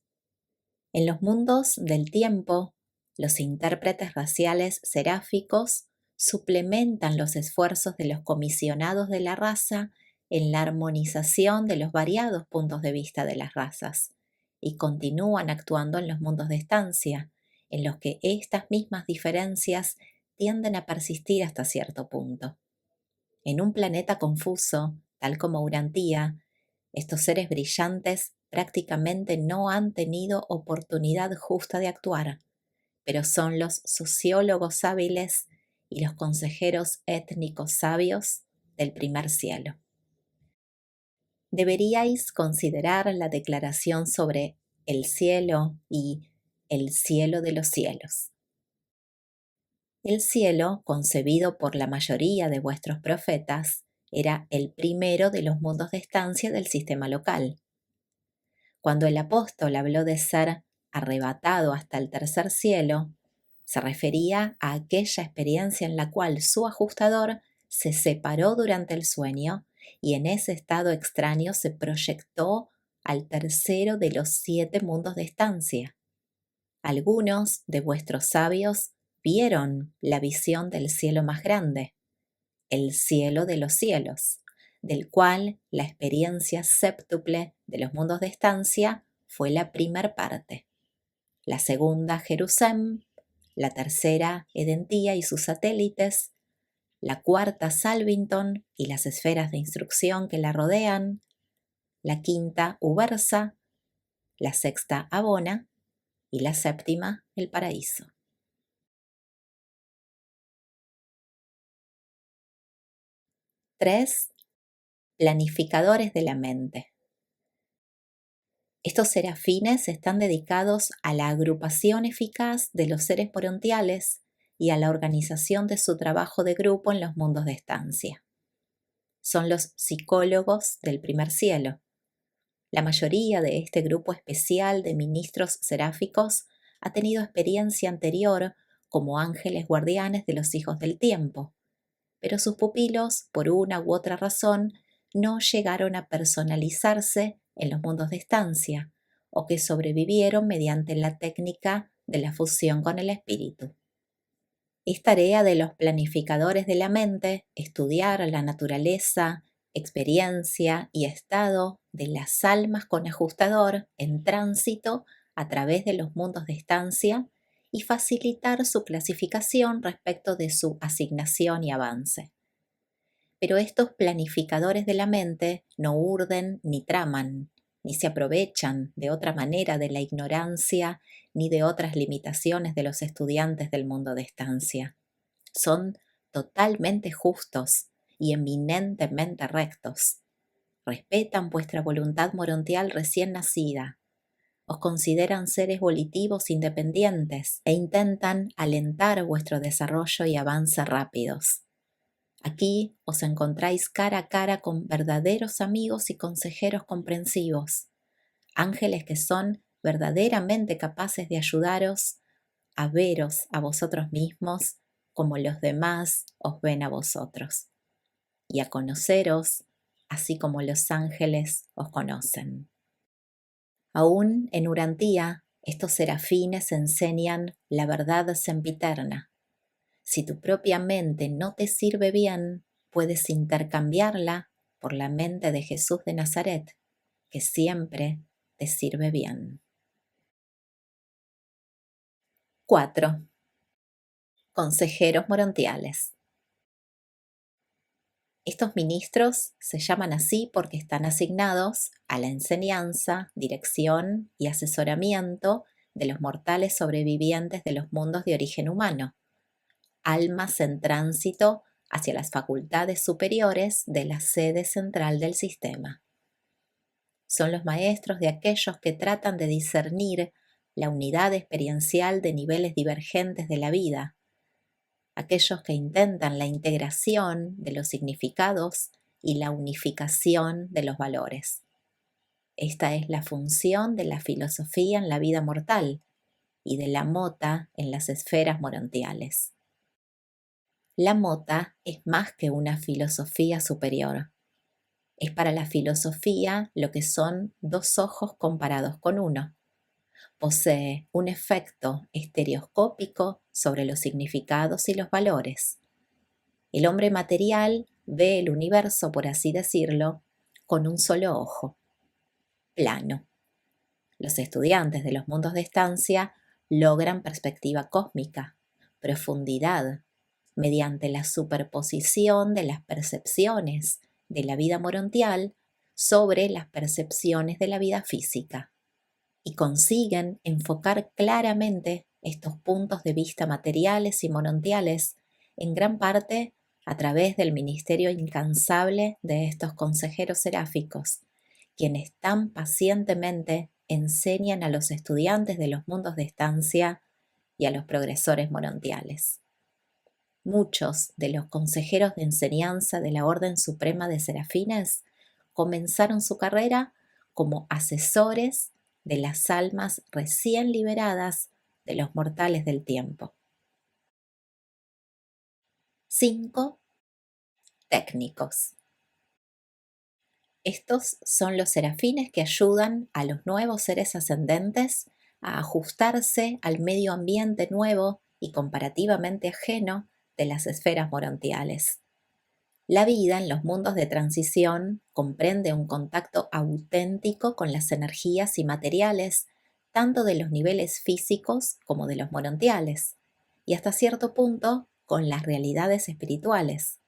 En los mundos del tiempo, los intérpretes raciales seráficos suplementan los esfuerzos de los comisionados de la raza en la armonización de los variados puntos de vista de las razas y continúan actuando en los mundos de estancia, en los que estas mismas diferencias tienden a persistir hasta cierto punto. En un planeta confuso, tal como Urantía, estos seres brillantes prácticamente no han tenido oportunidad justa de actuar, pero son los sociólogos hábiles y los consejeros étnicos sabios del primer cielo. Deberíais considerar la declaración sobre el cielo y el cielo de los cielos. El cielo, concebido por la mayoría de vuestros profetas, era el primero de los mundos de estancia del sistema local. Cuando el apóstol habló de ser arrebatado hasta el tercer cielo, se refería a aquella experiencia en la cual su ajustador se separó durante el sueño y en ese estado extraño se proyectó al tercero de los 7 mundos de estancia. Algunos de vuestros sabios vieron la visión del cielo más grande, el cielo de los cielos, del cual la experiencia séptuple de los mundos de estancia fue la primer parte, la segunda Jerusalén, la tercera Edentía y sus satélites, la cuarta Salvington y las esferas de instrucción que la rodean, la quinta Ubersa, la sexta Abona y la séptima el paraíso. 3. Planificadores de la mente. Estos serafines están dedicados a la agrupación eficaz de los seres morontiales y a la organización de su trabajo de grupo en los mundos de estancia. Son los psicólogos del primer cielo. La mayoría de este grupo especial de ministros seráficos ha tenido experiencia anterior como ángeles guardianes de los hijos del tiempo, pero sus pupilos, por una u otra razón, no llegaron a personalizarse en los mundos de estancia, o que sobrevivieron mediante la técnica de la fusión con el espíritu. Es tarea de los planificadores de la mente estudiar la naturaleza, experiencia y estado de las almas con ajustador en tránsito a través de los mundos de estancia y facilitar su clasificación respecto de su asignación y avance. Pero estos planificadores de la mente no urden ni traman, ni se aprovechan de otra manera de la ignorancia ni de otras limitaciones de los estudiantes del mundo de estancia. Son totalmente justos y eminentemente rectos. Respetan vuestra voluntad morontial recién nacida. Os consideran seres volitivos independientes e intentan alentar vuestro desarrollo y avance rápidos. Aquí os encontráis cara a cara con verdaderos amigos y consejeros comprensivos, ángeles que son verdaderamente capaces de ayudaros a veros a vosotros mismos como los demás os ven a vosotros, y a conoceros así como los ángeles os conocen. Aún en Urantía, estos serafines enseñan la verdad sempiterna. Si tu propia mente no te sirve bien, puedes intercambiarla por la mente de Jesús de Nazaret, que siempre te sirve bien. 4. Consejeros morontiales. Estos ministros se llaman así porque están asignados a la enseñanza, dirección y asesoramiento de los mortales sobrevivientes de los mundos de origen humano, almas en tránsito hacia las facultades superiores de la sede central del sistema. Son los maestros de aquellos que tratan de discernir la unidad experiencial de niveles divergentes de la vida, aquellos que intentan la integración de los significados y la unificación de los valores. Esta es la función de la filosofía en la vida mortal y de la mota en las esferas morontiales. La mota es más que una filosofía superior. Es para la filosofía lo que son dos ojos comparados con uno. Posee un efecto estereoscópico sobre los significados y los valores. El hombre material ve el universo, por así decirlo, con un solo ojo, plano. Los estudiantes de los mundos de estancia logran perspectiva cósmica, profundidad, mediante la superposición de las percepciones de la vida morontial sobre las percepciones de la vida física, y consiguen enfocar claramente estos puntos de vista materiales y morontiales en gran parte a través del ministerio incansable de estos consejeros seráficos, quienes tan pacientemente enseñan a los estudiantes de los mundos de estancia y a los progresores morontiales. Muchos de los consejeros de enseñanza de la Orden Suprema de Serafines comenzaron su carrera como asesores de las almas recién liberadas de los mortales del tiempo. 5. Técnicos. Estos son los serafines que ayudan a los nuevos seres ascendentes a ajustarse al medio ambiente nuevo y comparativamente ajeno de las esferas morontiales. La vida en los mundos de transición comprende un contacto auténtico con las energías y materiales, tanto de los niveles físicos como de los morontiales, y hasta cierto punto con las realidades espirituales.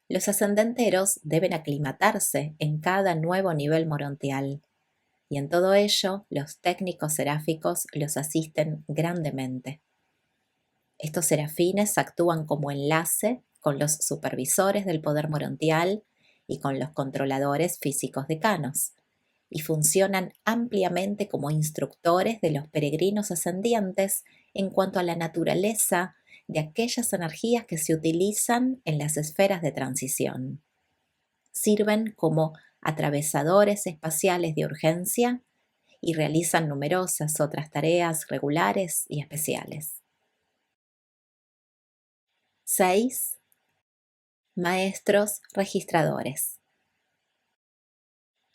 Los ascendenteros deben aclimatarse en cada nuevo nivel morontial, y en todo ello los técnicos seráficos los asisten grandemente. Estos serafines actúan como enlace con los supervisores del poder morontial y con los controladores físicos decanos, y funcionan ampliamente como instructores de los peregrinos ascendientes en cuanto a la naturaleza de aquellas energías que se utilizan en las esferas de transición. Sirven como atravesadores espaciales de urgencia y realizan numerosas otras tareas regulares y especiales. 6. Maestros registradores.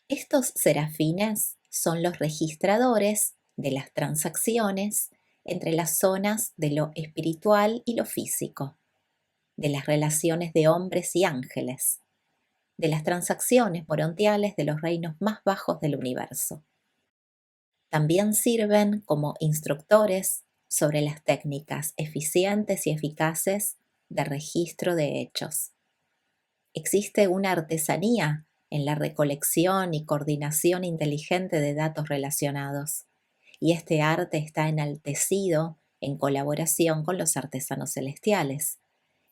Estos serafines son los registradores de las transacciones entre las zonas de lo espiritual y lo físico, de las relaciones de hombres y ángeles, de las transacciones morontiales de los reinos más bajos del universo. También sirven como instructores sobre las técnicas eficientes y eficaces de registro de hechos. Existe una artesanía en la recolección y coordinación inteligente de datos relacionados, y este arte está enaltecido en colaboración con los artesanos celestiales,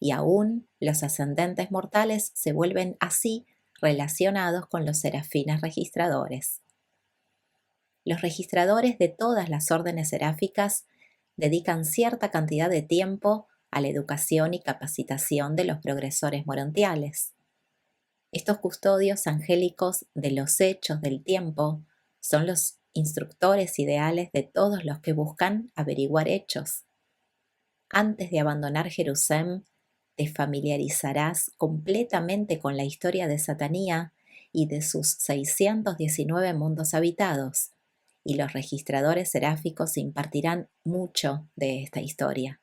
y aún los ascendentes mortales se vuelven así relacionados con los serafines registradores. Los registradores de todas las órdenes seráficas dedican cierta cantidad de tiempo a la educación y capacitación de los progresores morontiales. Estos custodios angélicos de los hechos del tiempo son los instructores ideales de todos los que buscan averiguar hechos. Antes de abandonar Jerusalén, te familiarizarás completamente con la historia de Satanía y de sus 619 mundos habitados, y los registradores seráficos impartirán mucho de esta historia.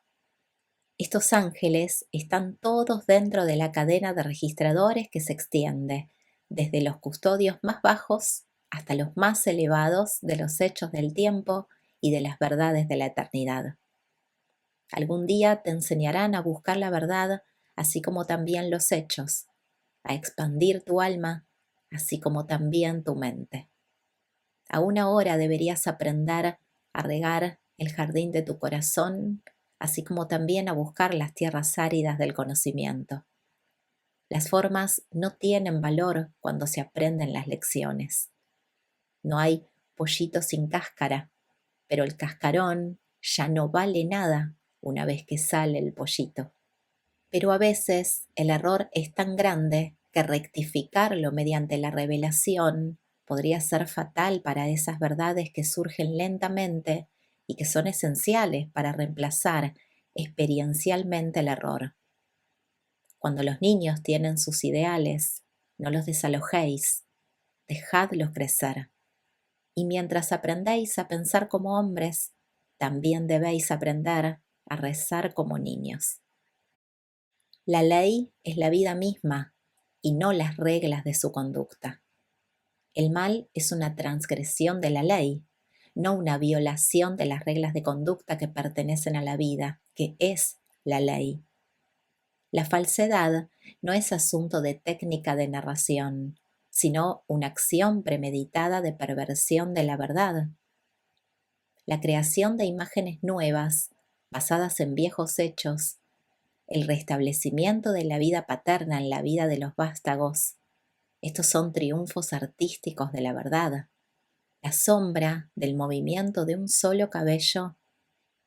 Estos ángeles están todos dentro de la cadena de registradores que se extiende desde los custodios más bajos hasta los más elevados de los hechos del tiempo y de las verdades de la eternidad. Algún día te enseñarán a buscar la verdad, así como también los hechos, a expandir tu alma, así como también tu mente. Aún ahora deberías aprender a regar el jardín de tu corazón, así como también a buscar las tierras áridas del conocimiento. Las formas no tienen valor cuando se aprenden las lecciones. No hay pollito sin cáscara, pero el cascarón ya no vale nada una vez que sale el pollito. Pero a veces el error es tan grande que rectificarlo mediante la revelación podría ser fatal para esas verdades que surgen lentamente y que son esenciales para reemplazar experiencialmente el error. Cuando los niños tienen sus ideales, no los desalojéis, dejadlos crecer. Y mientras aprendéis a pensar como hombres, también debéis aprender a rezar como niños. La ley es la vida misma y no las reglas de su conducta. El mal es una transgresión de la ley, no una violación de las reglas de conducta que pertenecen a la vida, que es la ley. La falsedad no es asunto de técnica de narración, sino una acción premeditada de perversión de la verdad. La creación de imágenes nuevas, basadas en viejos hechos, el restablecimiento de la vida paterna en la vida de los vástagos, estos son triunfos artísticos de la verdad. La sombra del movimiento de un solo cabello,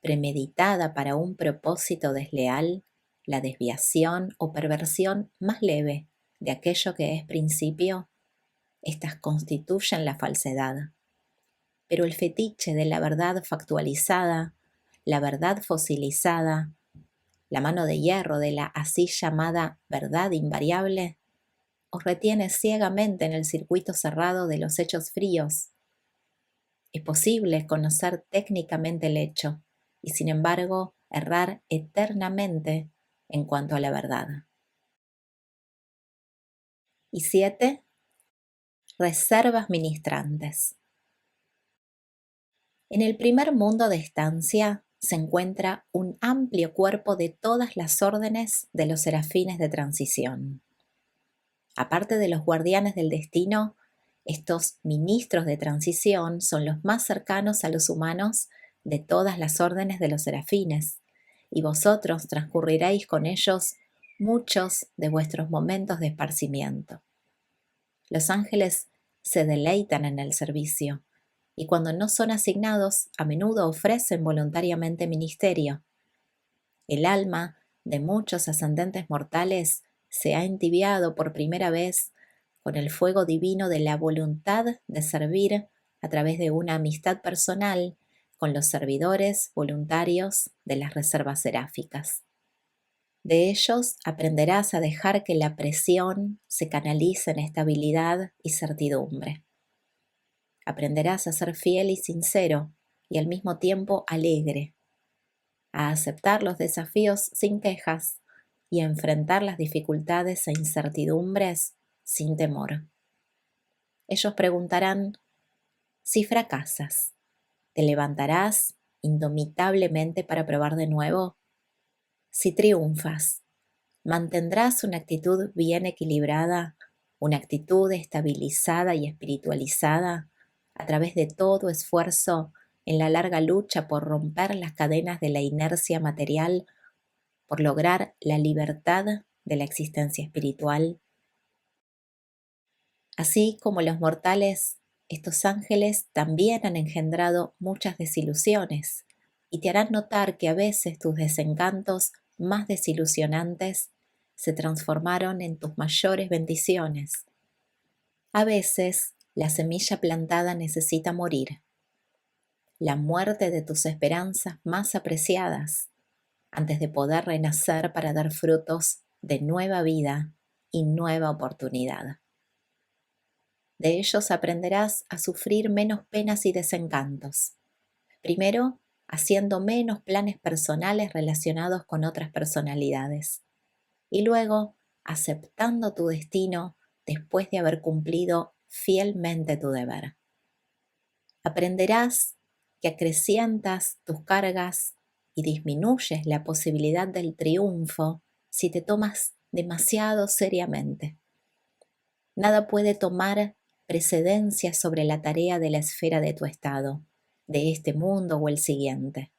premeditada para un propósito desleal, la desviación o perversión más leve de aquello que es principio, estas constituyen la falsedad. Pero el fetiche de la verdad factualizada, la verdad fosilizada, la mano de hierro de la así llamada verdad invariable, os retiene ciegamente en el circuito cerrado de los hechos fríos. Es posible conocer técnicamente el hecho y sin embargo errar eternamente en cuanto a la verdad. Y 7. Reservas ministrantes. En el primer mundo de estancia se encuentra un amplio cuerpo de todas las órdenes de los serafines de transición. Aparte de los guardianes del destino, estos ministros de transición son los más cercanos a los humanos de todas las órdenes de los serafines, y vosotros transcurriréis con ellos muchos de vuestros momentos de esparcimiento. Los ángeles se deleitan en el servicio, y cuando no son asignados, a menudo ofrecen voluntariamente ministerio. El alma de muchos ascendentes mortales se ha entibiado por primera vez con el fuego divino de la voluntad de servir a través de una amistad personal con los servidores voluntarios de las reservas seráficas. De ellos aprenderás a dejar que la presión se canalice en estabilidad y certidumbre. Aprenderás a ser fiel y sincero y al mismo tiempo alegre, a aceptar los desafíos sin quejas y a enfrentar las dificultades e incertidumbres sin temor. Ellos preguntarán: si fracasas, ¿te levantarás indomitablemente para probar de nuevo? Si triunfas, ¿mantendrás una actitud bien equilibrada, una actitud estabilizada y espiritualizada a través de todo esfuerzo en la larga lucha por romper las cadenas de la inercia material, por lograr la libertad de la existencia espiritual? Así como los mortales, estos ángeles también han engendrado muchas desilusiones y te harán notar que a veces tus desencantos más desilusionantes se transformaron en tus mayores bendiciones. A veces la semilla plantada necesita morir, la muerte de tus esperanzas más apreciadas, antes de poder renacer para dar frutos de nueva vida y nueva oportunidad. De ellos aprenderás a sufrir menos penas y desencantos. Primero, haciendo menos planes personales relacionados con otras personalidades. Y luego, aceptando tu destino después de haber cumplido fielmente tu deber. Aprenderás que acrecientas tus cargas y disminuyes la posibilidad del triunfo si te tomas demasiado seriamente. Nada puede tomar precedencia sobre la tarea de la esfera de tu estado, de este mundo o el siguiente.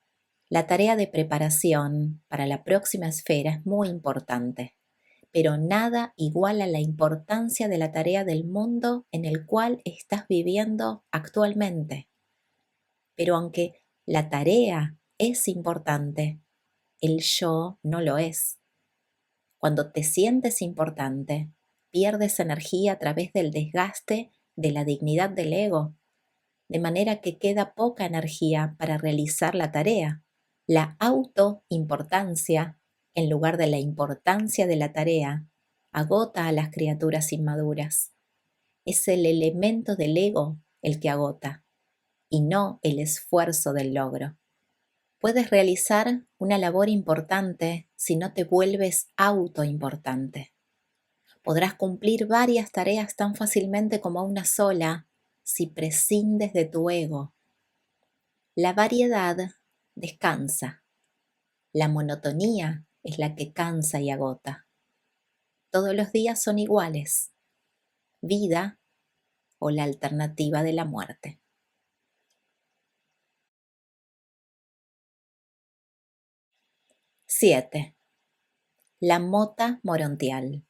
La tarea de preparación para la próxima esfera es muy importante, pero nada iguala la importancia de la tarea del mundo en el cual estás viviendo actualmente. Pero aunque la tarea es importante, el yo no lo es. Cuando te sientes importante, pierdes energía a través del desgaste de la dignidad del ego, de manera que queda poca energía para realizar la tarea. La autoimportancia, en lugar de la importancia de la tarea, agota a las criaturas inmaduras. Es el elemento del ego el que agota, y no el esfuerzo del logro. Puedes realizar una labor importante si no te vuelves autoimportante. Podrás cumplir varias tareas tan fácilmente como una sola si prescindes de tu ego. La variedad descansa. La monotonía es la que cansa y agota. Todos los días son iguales. Vida o la alternativa de la muerte. 7. La mota morontial.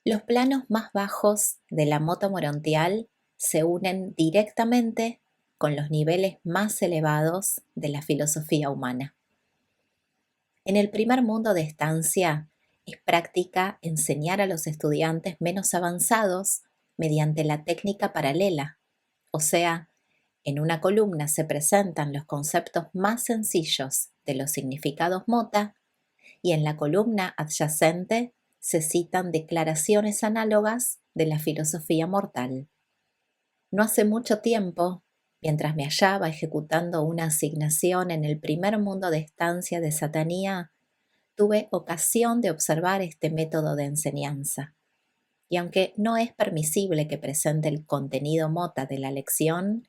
Los planos más bajos de la mota morontial se unen directamente con los niveles más elevados de la filosofía humana. En el primer mundo de estancia es práctica enseñar a los estudiantes menos avanzados mediante la técnica paralela, o sea, en una columna se presentan los conceptos más sencillos de los significados mota y en la columna adyacente se citan declaraciones análogas de la filosofía mortal. No hace mucho tiempo Mientras me hallaba ejecutando una asignación en el primer mundo de estancia de Satanía, tuve ocasión de observar este método de enseñanza. Y aunque no es permisible que presente el contenido mota de la lección,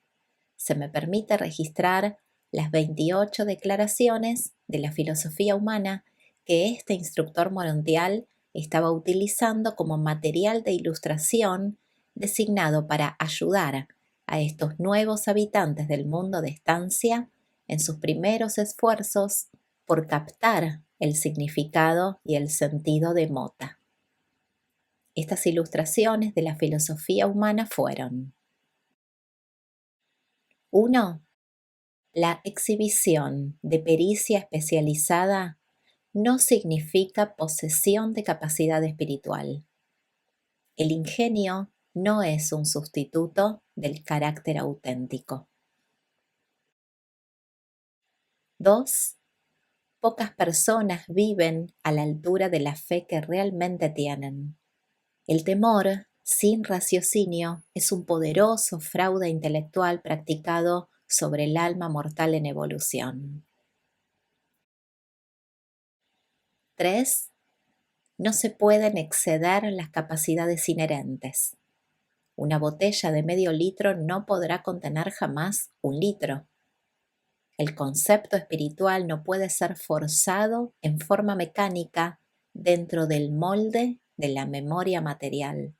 se me permite registrar las 28 declaraciones de la filosofía humana que este instructor morontial estaba utilizando como material de ilustración designado para ayudar a estos nuevos habitantes del mundo de estancia en sus primeros esfuerzos por captar el significado y el sentido de mota. Estas ilustraciones de la filosofía humana fueron: 1. La exhibición de pericia especializada no significa posesión de capacidad espiritual. El ingenio no es un sustituto del carácter auténtico. 2. Pocas personas viven a la altura de la fe que realmente tienen. El temor, sin raciocinio, es un poderoso fraude intelectual practicado sobre el alma mortal en evolución. 3. No se pueden exceder las capacidades inherentes. Una botella de medio litro no podrá contener jamás 1 litro. El concepto espiritual no puede ser forzado en forma mecánica dentro del molde de la memoria material.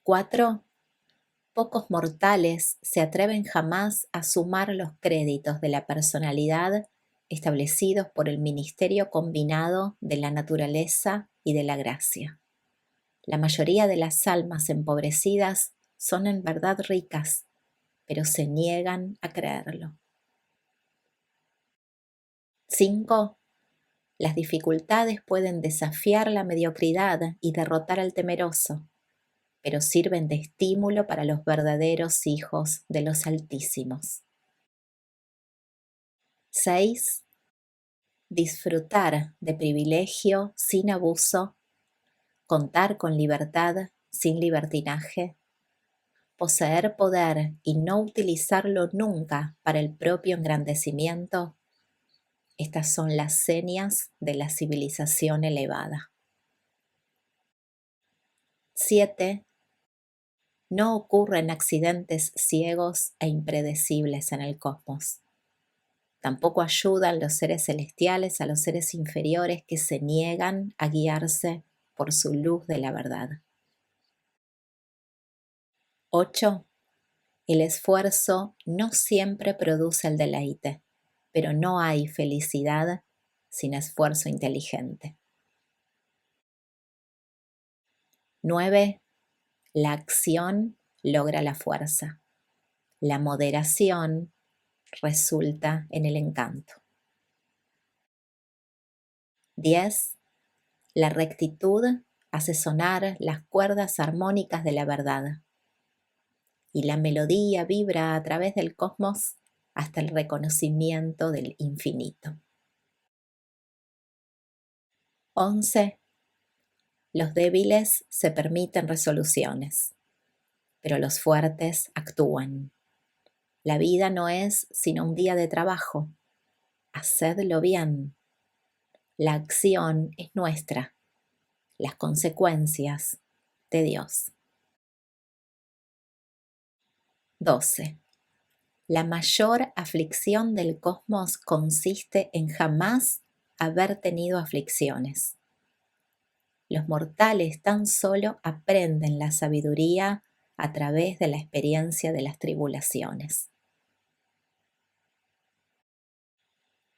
4. Pocos mortales se atreven jamás a sumar los créditos de la personalidad establecidos por el ministerio combinado de la naturaleza y de la gracia. La mayoría de las almas empobrecidas son en verdad ricas, pero se niegan a creerlo. 5. Las dificultades pueden desafiar la mediocridad y derrotar al temeroso, pero sirven de estímulo para los verdaderos hijos de los Altísimos. 6. Disfrutar de privilegio sin abuso, contar con libertad sin libertinaje, poseer poder y no utilizarlo nunca para el propio engrandecimiento. Estas son las señas de la civilización elevada. 7. No ocurren accidentes ciegos e impredecibles en el cosmos. Tampoco ayudan los seres celestiales a los seres inferiores que se niegan a guiarse por su luz de la verdad. 8. El esfuerzo no siempre produce el deleite, pero no hay felicidad sin esfuerzo inteligente. 9. La acción logra la fuerza. La moderación resulta en el encanto. 10. La rectitud hace sonar las cuerdas armónicas de la verdad, y la melodía vibra a través del cosmos hasta el reconocimiento del infinito. 11. Los débiles se permiten resoluciones, pero los fuertes actúan. La vida no es sino un día de trabajo. Hacedlo bien. La acción es nuestra, las consecuencias de Dios. 12. La mayor aflicción del cosmos consiste en jamás haber tenido aflicciones. Los mortales tan solo aprenden la sabiduría a través de la experiencia de las tribulaciones.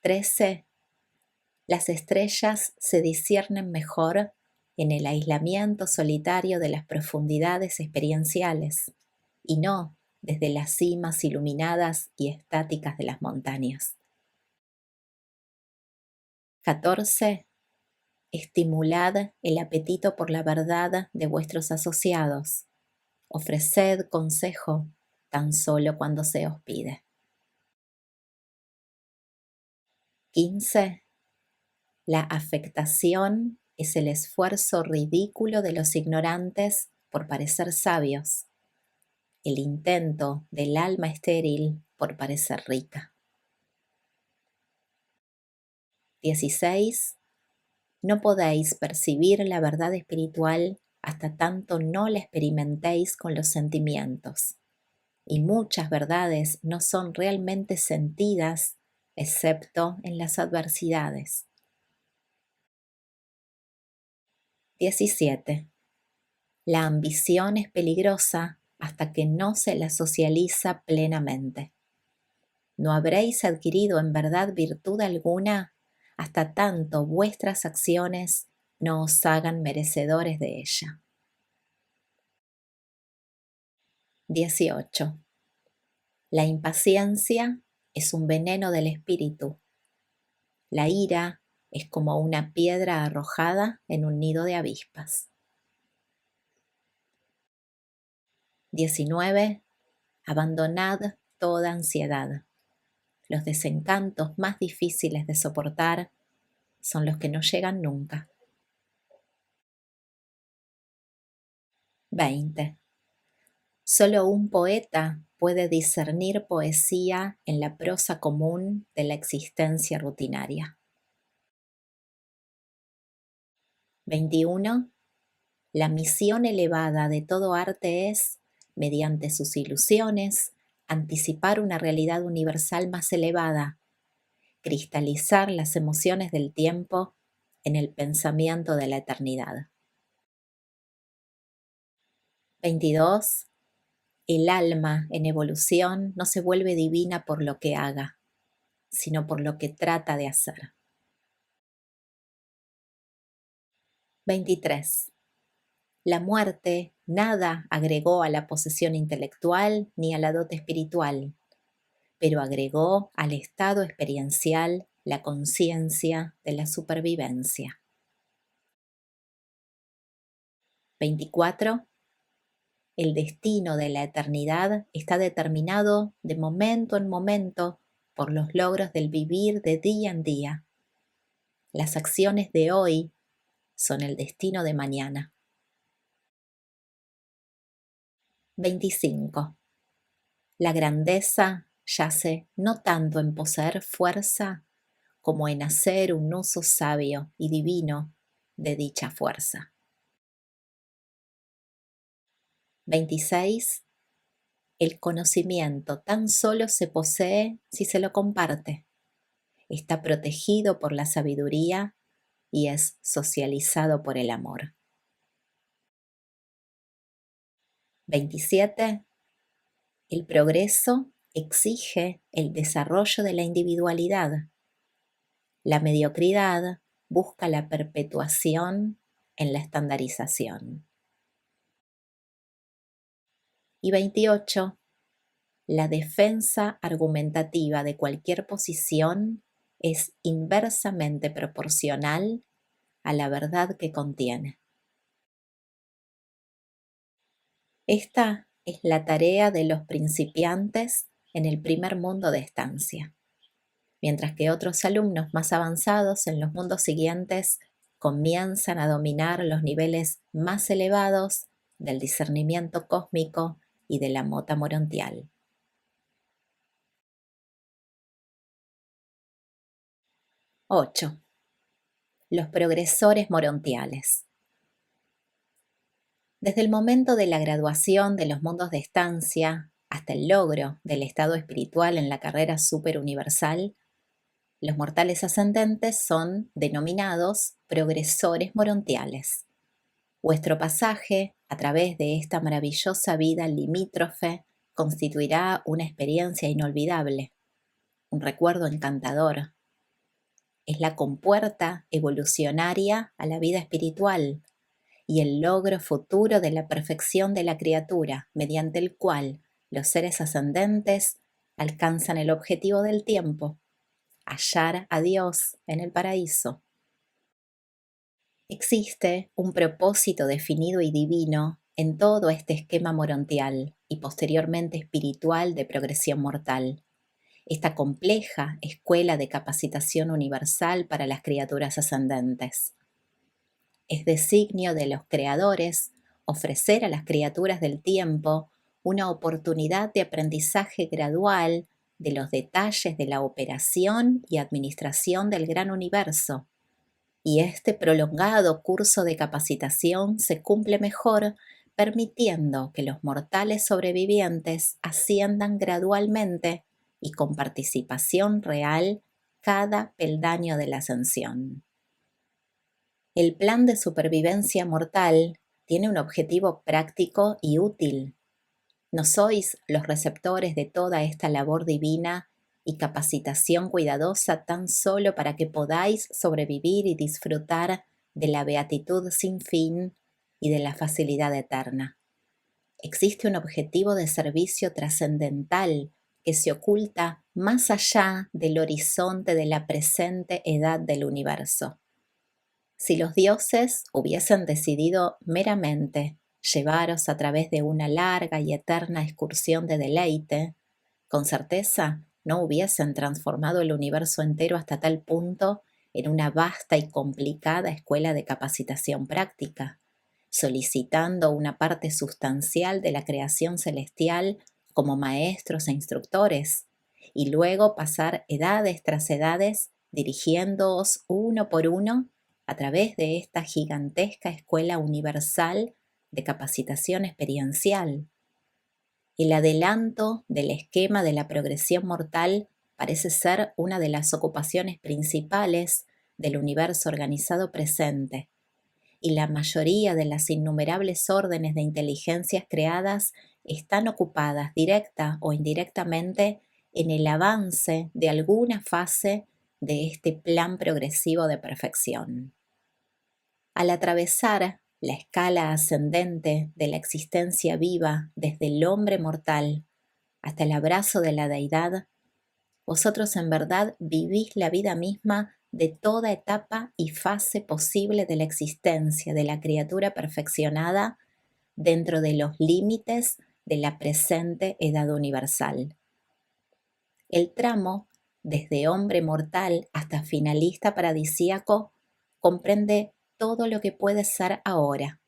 13. Las estrellas se disciernen mejor en el aislamiento solitario de las profundidades experienciales y no desde las cimas iluminadas y estáticas de las montañas. 14. Estimulad el apetito por la verdad de vuestros asociados. Ofreced consejo tan solo cuando se os pide. 15. La afectación es el esfuerzo ridículo de los ignorantes por parecer sabios. el intento del alma estéril por parecer rica. 16. No podéis percibir la verdad espiritual hasta tanto no la experimentéis con los sentimientos, y muchas verdades no son realmente sentidas excepto en las adversidades. 17. La ambición es peligrosa hasta que no se la socializa plenamente. No habréis adquirido en verdad virtud alguna hasta tanto vuestras acciones no os hagan merecedores de ella. 18. La impaciencia es un veneno del espíritu. La ira es como una piedra arrojada en un nido de avispas. 19. Abandonad toda ansiedad. Los desencantos más difíciles de soportar son los que no llegan nunca. 20. Solo un poeta puede discernir poesía en la prosa común de la existencia rutinaria. 21. La misión elevada de todo arte es, mediante sus ilusiones, anticipar una realidad universal más elevada, cristalizar las emociones del tiempo en el pensamiento de la eternidad. 22. El alma en evolución no se vuelve divina por lo que haga, sino por lo que trata de hacer. 23. La muerte nada agregó a la posesión intelectual ni a la dote espiritual, pero agregó al estado experiencial la conciencia de la supervivencia. 24. El destino de la eternidad está determinado de momento en momento por los logros del vivir de día en día. Las acciones de hoy son el destino de mañana. 25. La grandeza yace no tanto en poseer fuerza como en hacer un uso sabio y divino de dicha fuerza. 26. El conocimiento tan solo se posee si se lo comparte. Está protegido por la sabiduría y es socializado por el amor. 27. El progreso exige el desarrollo de la individualidad. La mediocridad busca la perpetuación en la estandarización. Y 28. La defensa argumentativa de cualquier posición es inversamente proporcional a la verdad que contiene. Esta es la tarea de los principiantes en el primer mundo de estancia, mientras que otros alumnos más avanzados en los mundos siguientes comienzan a dominar los niveles más elevados del discernimiento cósmico y de la mota morontial. 8. Los progresores morontiales. Desde el momento de la graduación de los mundos de estancia hasta el logro del estado espiritual en la carrera superuniversal, los mortales ascendentes son denominados progresores morontiales. Vuestro pasaje a través de esta maravillosa vida limítrofe constituirá una experiencia inolvidable, un recuerdo encantador. Es la compuerta evolucionaria a la vida espiritual y el logro futuro de la perfección de la criatura, mediante el cual los seres ascendentes alcanzan el objetivo del tiempo, hallar a Dios en el paraíso. Existe un propósito definido y divino en todo este esquema morontial y posteriormente espiritual de progresión mortal. Esta compleja escuela de capacitación universal para las criaturas ascendentes. Es designio de los creadores ofrecer a las criaturas del tiempo una oportunidad de aprendizaje gradual de los detalles de la operación y administración del gran universo. Y este prolongado curso de capacitación se cumple mejor permitiendo que los mortales sobrevivientes asciendan gradualmente y con participación real cada peldaño de la ascensión. El plan de supervivencia mortal tiene un objetivo práctico y útil. No sois los receptores de toda esta labor divina y capacitación cuidadosa tan solo para que podáis sobrevivir y disfrutar de la beatitud sin fin y de la facilidad eterna. Existe un objetivo de servicio trascendental que se oculta más allá del horizonte de la presente edad del universo. Si los dioses hubiesen decidido meramente llevaros a través de una larga y eterna excursión de deleite, con certeza no hubiesen transformado el universo entero hasta tal punto en una vasta y complicada escuela de capacitación práctica, solicitando una parte sustancial de la creación celestial como maestros e instructores, y luego pasar edades tras edades dirigiéndoos uno por uno a través de esta gigantesca escuela universal de capacitación experiencial. El adelanto del esquema de la progresión mortal parece ser una de las ocupaciones principales del universo organizado presente, y la mayoría de las innumerables órdenes de inteligencias creadas están ocupadas directa o indirectamente en el avance de alguna fase de este plan progresivo de perfección. Al atravesar la escala ascendente de la existencia viva desde el hombre mortal hasta el abrazo de la deidad, vosotros en verdad vivís la vida misma de toda etapa y fase posible de la existencia de la criatura perfeccionada dentro de los límites de la presente edad universal. El tramo, desde hombre mortal hasta finalista paradisíaco, comprende todo lo que puede ser ahora.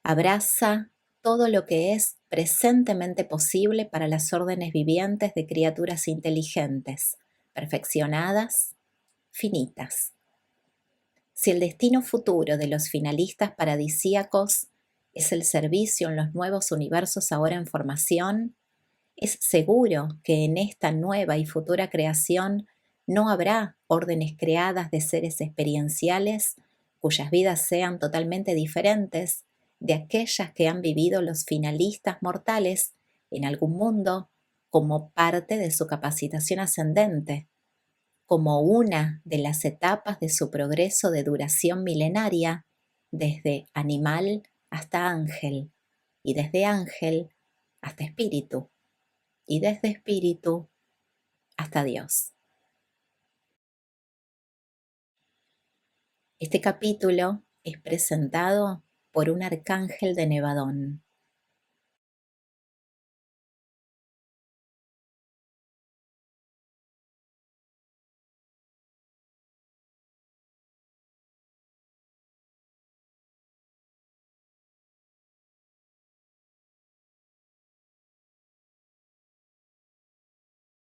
Abraza todo lo que es presentemente posible para las órdenes vivientes de criaturas inteligentes, perfeccionadas, finitas. Si el destino futuro de los finalistas paradisíacos es el servicio en los nuevos universos ahora en formación, es seguro que en esta nueva y futura creación no habrá órdenes creadas de seres experienciales cuyas vidas sean totalmente diferentes de aquellas que han vivido los finalistas mortales en algún mundo como parte de su capacitación ascendente, como una de las etapas de su progreso de duración milenaria, desde animal hasta ángel, y desde ángel hasta espíritu, y desde espíritu hasta Dios. Este capítulo es presentado por un arcángel de Nevadón.